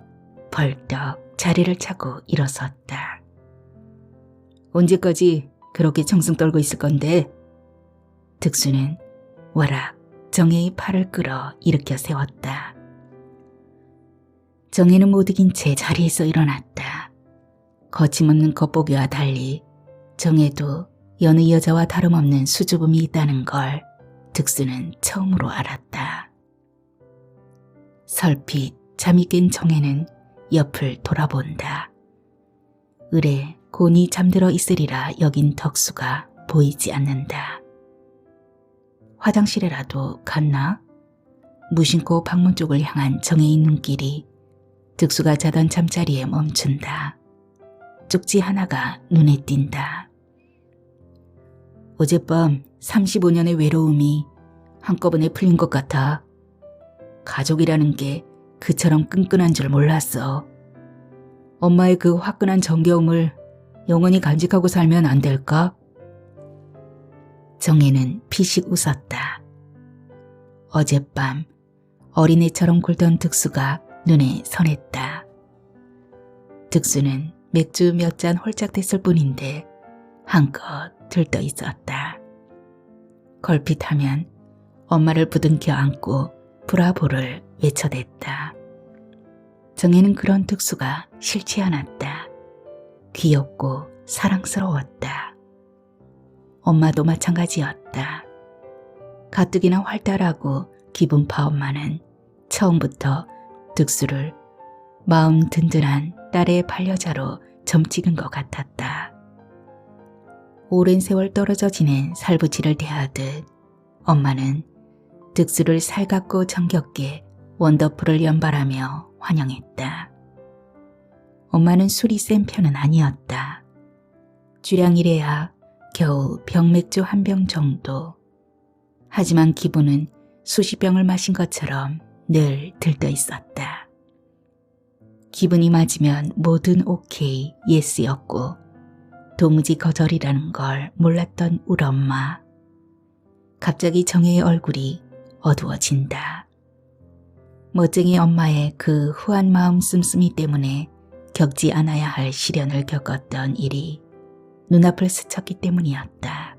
벌떡 자리를 차고 일어섰다. 언제까지 그렇게 정승 떨고 있을 건데? 득수는 와락 정혜의 팔을 끌어 일으켜 세웠다. 정혜는 못 이긴 채 자리에서 일어났다. 거침없는 겉보기와 달리 정혜도 여느 여자와 다름없는 수줍음이 있다는 걸 득수는 처음으로 알았다. 설핏 잠이 깬 정혜는 옆을 돌아본다. 을에 곤히 잠들어 있으리라 여긴 덕수가 보이지 않는다. 화장실에라도 갔나? 무심코 방문 쪽을 향한 정혜의 눈길이 득수가 자던 잠자리에 멈춘다. 쪽지 하나가 눈에 띈다. 어젯밤 35년의 외로움이 한꺼번에 풀린 것 같아. 가족이라는 게 그처럼 끈끈한 줄 몰랐어. 엄마의 그 화끈한 정겨움을 영원히 간직하고 살면 안 될까? 정혜는 피식 웃었다. 어젯밤 어린애처럼 굴던 득수가 눈에 선했다. 득수는 맥주 몇 잔 홀짝 됐을 뿐인데 한껏 들떠 있었다. 걸핏하면 엄마를 부둥켜 안고 브라보를 외쳐댔다. 정혜는 그런 득수가 싫지 않았다. 귀엽고 사랑스러웠다. 엄마도 마찬가지였다. 가뜩이나 활달하고 기분파 엄마는 처음부터 득수를 마음 든든한 딸의 반려자로 점찍은 것 같았다. 오랜 세월 떨어져 지낸 살부치를 대하듯 엄마는 득수를 살갑고 정겹게 원더풀을 연발하며 환영했다. 엄마는 술이 센 편은 아니었다. 주량이래야 겨우 병맥주 한 병 정도. 하지만 기분은 수십 병을 마신 것처럼 늘 들떠 있었다. 기분이 맞으면 뭐든 오케이, 예스였고 도무지 거절이라는 걸 몰랐던 우리 엄마. 갑자기 정혜의 얼굴이 어두워진다. 멋쟁이 엄마의 그 후한 마음 씀씀이 때문에 겪지 않아야 할 시련을 겪었던 일이 눈앞을 스쳤기 때문이었다.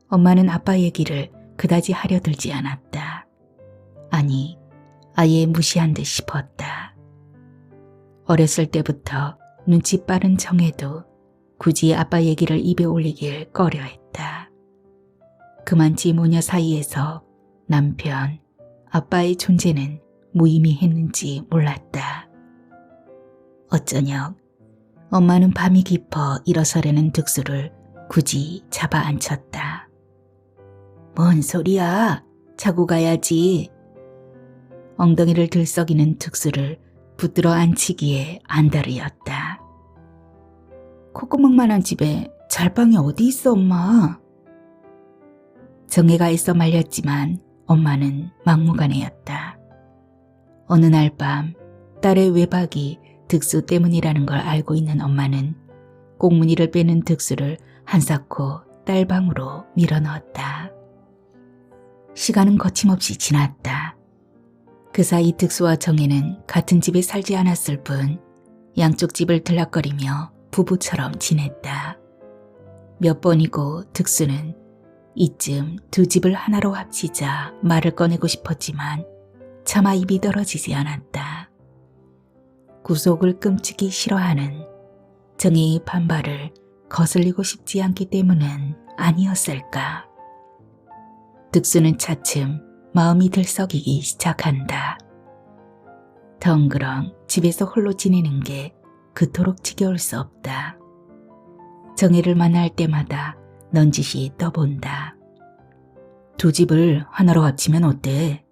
엄마는 아빠 얘기를 그다지 하려 들지 않았다. 아니, 아예 무시한 듯 싶었다. 어렸을 때부터 눈치 빠른 정혜도 굳이 아빠 얘기를 입에 올리길 꺼려했다. 그만치 모녀 사이에서 남편, 아빠의 존재는 무의미했는지 몰랐다. 어쩌녁 엄마는 밤이 깊어 일어서려는 득수를 굳이 잡아 앉혔다. 뭔 소리야? 자고 가야지. 엉덩이를 들썩이는 득수를 붙들어 앉히기에 안달이었다. 콧구멍만한 집에 잘방이 어디 있어 엄마? 정혜가 애써 말렸지만 엄마는 막무가내였다. 어느 날 밤 딸의 외박이 득수 때문이라는 걸 알고 있는 엄마는 꽁무니를 빼는 득수를 한사코 딸 방으로 밀어넣었다. 시간은 거침없이 지났다. 그 사이 득수와 정혜는 같은 집에 살지 않았을 뿐 양쪽 집을 들락거리며 부부처럼 지냈다. 몇 번이고 득수는 이쯤 두 집을 하나로 합치자 말을 꺼내고 싶었지만 차마 입이 떨어지지 않았다. 구속을 끔찍이 싫어하는 정혜의 반발을 거슬리고 싶지 않기 때문은 아니었을까. 득수는 차츰 마음이 들썩이기 시작한다. 덩그렁 집에서 홀로 지내는 게 그토록 지겨울 수 없다. 정혜를 만날 때마다 넌지시 떠본다. 두 집을 하나로 합치면 어때?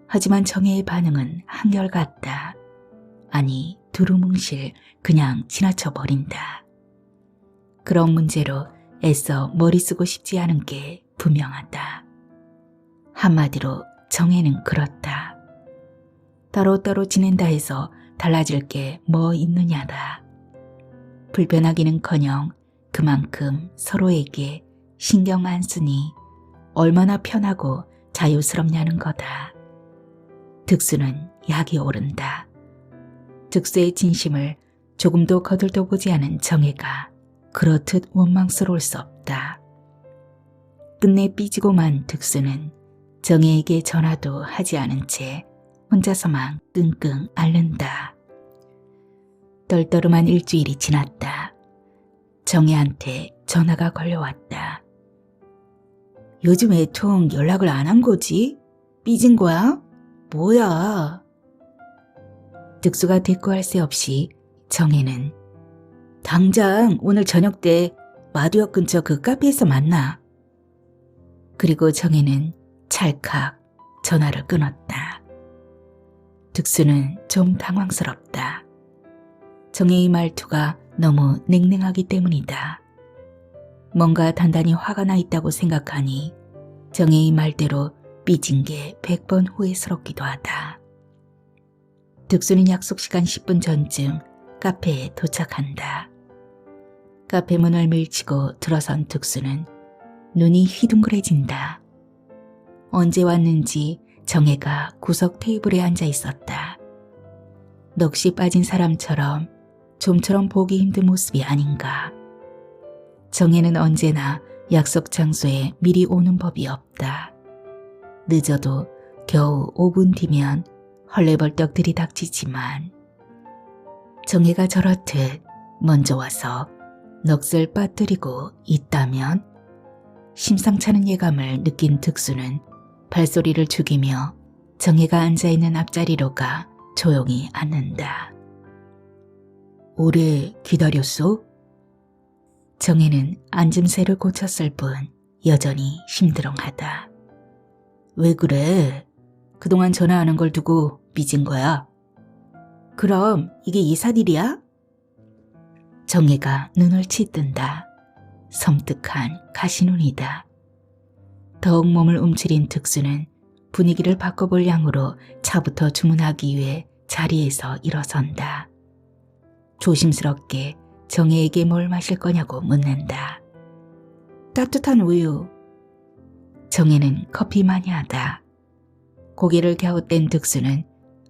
하지만 정혜의 반응은 한결같다. 아니, 두루뭉실 그냥 지나쳐 버린다. 그런 문제로 애써 머리 쓰고 싶지 않은 게 분명하다. 한마디로 정혜는 그렇다. 따로따로 지낸다 해서 달라질 게 뭐 있느냐다. 불편하기는커녕 그만큼 서로에게 신경 안 쓰니 얼마나 편하고 자유스럽냐는 거다. 득수는 약이 오른다. 득수의 진심을 조금도 거들떠보지 않은 정혜가 그렇듯 원망스러울 수 없다. 끝내 삐지고만 득수는 정혜에게 전화도 하지 않은 채 혼자서만 끙끙 앓는다. 떨떠름한 일주일이 지났다. 정혜한테 전화가 걸려왔다. 요즘 애통 연락을 안 한 거지? 삐진 거야? 뭐야? 득수가 대꾸할 새 없이 정혜는 당장 오늘 저녁 때 마두역 근처 그 카페에서 만나. 그리고 정혜는 찰칵 전화를 끊었다. 득수는 좀 당황스럽다. 정혜의 말투가 너무 냉랭하기 때문이다. 뭔가 단단히 화가 나 있다고 생각하니 정혜의 말대로 삐진 게 100번 후회스럽기도 하다. 득수는 약속 시간 10분 전쯤 카페에 도착한다. 카페 문을 밀치고 들어선 득수는 눈이 휘둥그레진다. 언제 왔는지 정혜가 구석 테이블에 앉아 있었다. 넋이 빠진 사람처럼 좀처럼 보기 힘든 모습이 아닌가. 정혜는 언제나 약속 장소에 미리 오는 법이 없다. 늦어도 겨우 5분 뒤면 헐레벌떡 들이닥치지만 정혜가 저렇듯 먼저 와서 넋을 빠뜨리고 있다면 심상찮은 예감을 느낀 득수는 발소리를 죽이며 정혜가 앉아있는 앞자리로 가 조용히 앉는다. 오래 기다렸어? 정혜는 앉음새를 고쳤을 뿐 여전히 심드렁하다. 왜 그래? 그동안 전화하는 걸 두고 삐진 거야? 그럼 이게 이삿일이야? 정혜가 눈을 치뜬다. 섬뜩한 가시눈이다. 더욱 몸을 움츠린 득수는 분위기를 바꿔볼 양으로 차부터 주문하기 위해 자리에서 일어선다. 조심스럽게 정혜에게 뭘 마실 거냐고 묻는다. 따뜻한 우유. 정혜는 커피 마니아다. 고개를 갸웃댄 득수는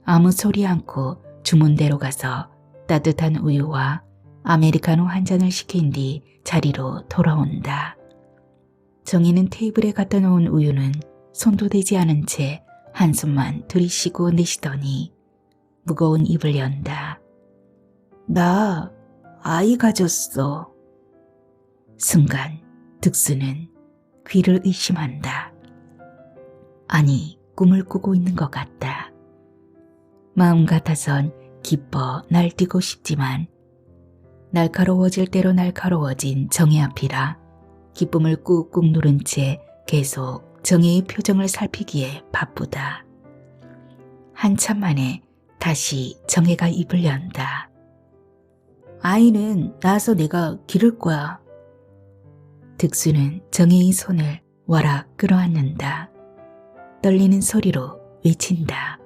아무 소리 않고 주문대로 가서 따뜻한 우유와 아메리카노 한 잔을 시킨 뒤 자리로 돌아온다. 정혜는 테이블에 갖다 놓은 우유는 손도 대지 않은 채 한숨만 들이쉬고 내쉬더니 무거운 입을 연다. 나 아이 가졌어. 순간 득수는 귀를 의심한다. 아니, 꿈을 꾸고 있는 것 같다. 마음 같아선 기뻐 날뛰고 싶지만 날카로워질 대로 날카로워진 정혜 앞이라 기쁨을 꾹꾹 누른 채 계속 정혜의 표정을 살피기에 바쁘다. 한참 만에 다시 정혜가 입을 연다. 아이는 낳아서 내가 기를 거야. 득수는 정혜의 손을 와락 끌어안는다. 떨리는 소리로 외친다.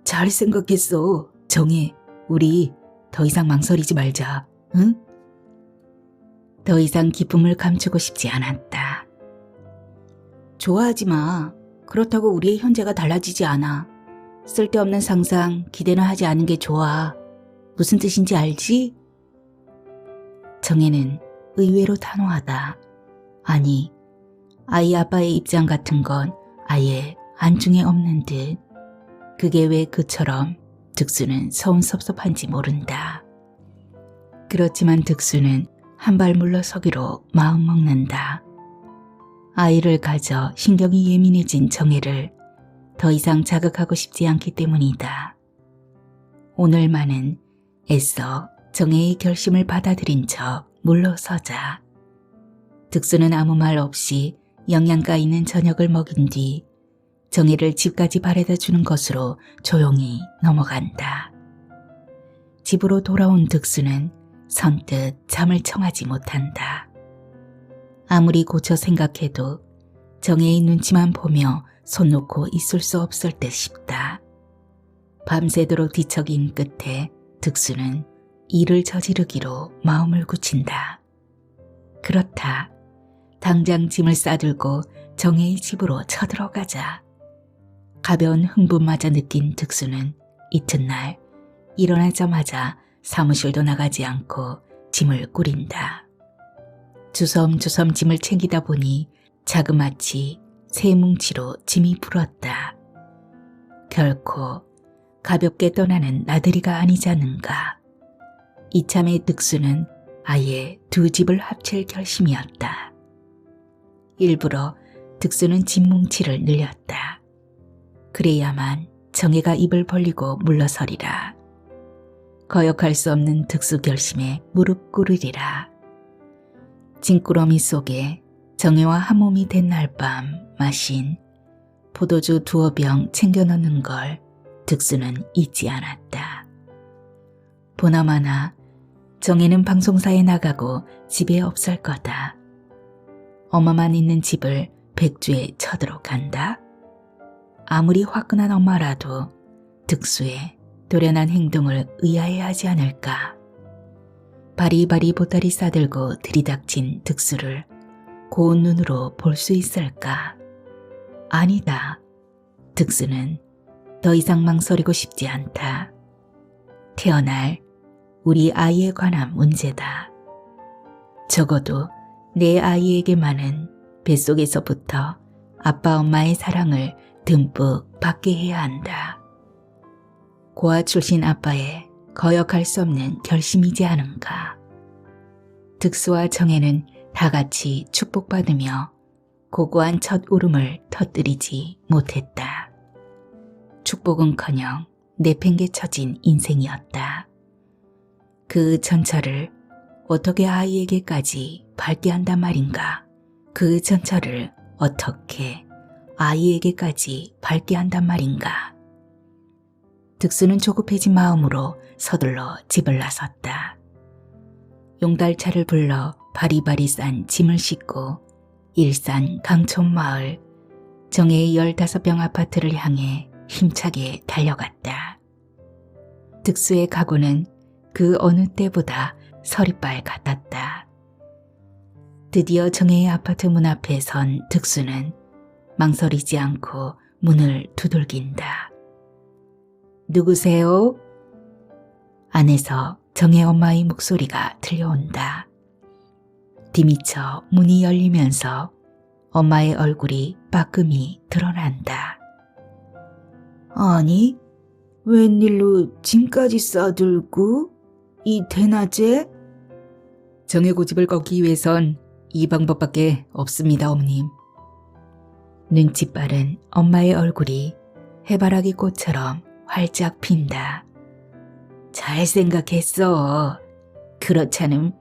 잘 생각했어, 정혜. 우리 더 이상 망설이지 말자, 응? 더 이상 기쁨을 감추고 싶지 않았다. 좋아하지 마. 그렇다고 우리의 현재가 달라지지 않아. 쓸데없는 상상, 기대는 하지 않은 게 좋아. 무슨 뜻인지 알지? 정혜는 의외로 단호하다. 아니, 아이 아빠의 입장 같은 건 아예 안중에 없는 듯. 그게 왜 그처럼 득수는 서운섭섭한지 모른다. 그렇지만 득수는 한 발 물러서기로 마음먹는다. 아이를 가져 신경이 예민해진 정혜를 더 이상 자극하고 싶지 않기 때문이다. 오늘만은 애써 정혜의 결심을 받아들인 척 물러서자. 득수는 아무 말 없이 영양가 있는 저녁을 먹인 뒤 정혜를 집까지 바래다 주는 것으로 조용히 넘어간다. 집으로 돌아온 득수는 선뜻 잠을 청하지 못한다. 아무리 고쳐 생각해도 정혜의 눈치만 보며 손 놓고 있을 수 없을 듯 싶다. 밤새도록 뒤척인 끝에 득수는 일을 저지르기로 마음을 굳힌다. 그렇다. 당장 짐을 싸들고 정혜의 집으로 쳐들어가자. 가벼운 흥분마저 느낀 득수는 이튿날 일어나자마자 사무실도 나가지 않고 짐을 꾸린다. 주섬주섬 짐을 챙기다 보니 자그마치 새 뭉치로 짐이 불었다. 결코 가볍게 떠나는 나들이가 아니자는가. 이참에 득수는 아예 두 집을 합칠 결심이었다. 일부러 득수는 짐 뭉치를 늘렸다. 그래야만 정혜가 입을 벌리고 물러서리라. 거역할 수 없는 득수 결심에 무릎 꿇으리라. 짐꾸러미 속에 정혜와 한 몸이 된 날 밤 마신 포도주 2병 챙겨 넣는 걸 득수는 잊지 않았다. 보나마나 정혜는 방송사에 나가고 집에 없을 거다. 엄마만 있는 집을 백주에 쳐들어간다. 아무리 화끈한 엄마라도 득수의 도련한 행동을 의아해하지 않을까. 바리바리 보따리 싸들고 들이닥친 득수를 고운 눈으로 볼 수 있을까? 아니다. 득수는 더 이상 망설이고 싶지 않다. 태어날 우리 아이에 관한 문제다. 적어도 내 아이에게만은 뱃속에서부터 아빠 엄마의 사랑을 듬뿍 받게 해야 한다. 고아 출신 아빠의 거역할 수 없는 결심이지 않은가. 득수와 정혜는 다 같이 축복받으며 고고한 첫 울음을 터뜨리지 못했다. 축복은커녕 내팽개쳐진 인생이었다. 그 전철을 어떻게 아이에게까지 밟게 한단 말인가. 그 전철을 어떻게 아이에게까지 밟게 한단 말인가. 득수는 조급해진 마음으로 서둘러 집을 나섰다. 용달차를 불러 바리바리 싼 짐을 싣고 일산 강촌마을 정혜의 15병 아파트를 향해 힘차게 달려갔다. 득수의 각오는 그 어느 때보다 서리빨 같았다. 드디어 정혜의 아파트 문 앞에 선 득수는 망설이지 않고 문을 두들긴다. 누구세요? 안에서 정혜 엄마의 목소리가 들려온다. 뒤미쳐 문이 열리면서 엄마의 얼굴이 빠끔히 드러난다. 아니, 웬일로 짐까지 싸들고 이 대낮에? 정혜 고집을 꺾기 위해선 이 방법밖에 없습니다, 어머님. 눈치 빠른 엄마의 얼굴이 해바라기 꽃처럼 활짝 핀다. 잘 생각했어. 그렇잖음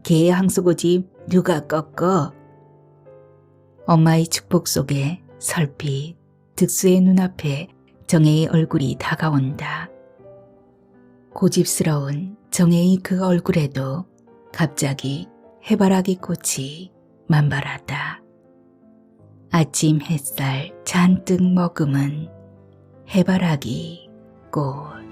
개의 항소고집 누가 꺾어? 엄마의 축복 속에 설핏 득수의 눈앞에 정혜의 얼굴이 다가온다. 고집스러운 정혜의 그 얼굴에도 갑자기 해바라기 꽃이 만발하다. 아침 햇살 잔뜩 머금은 해바라기 꽃.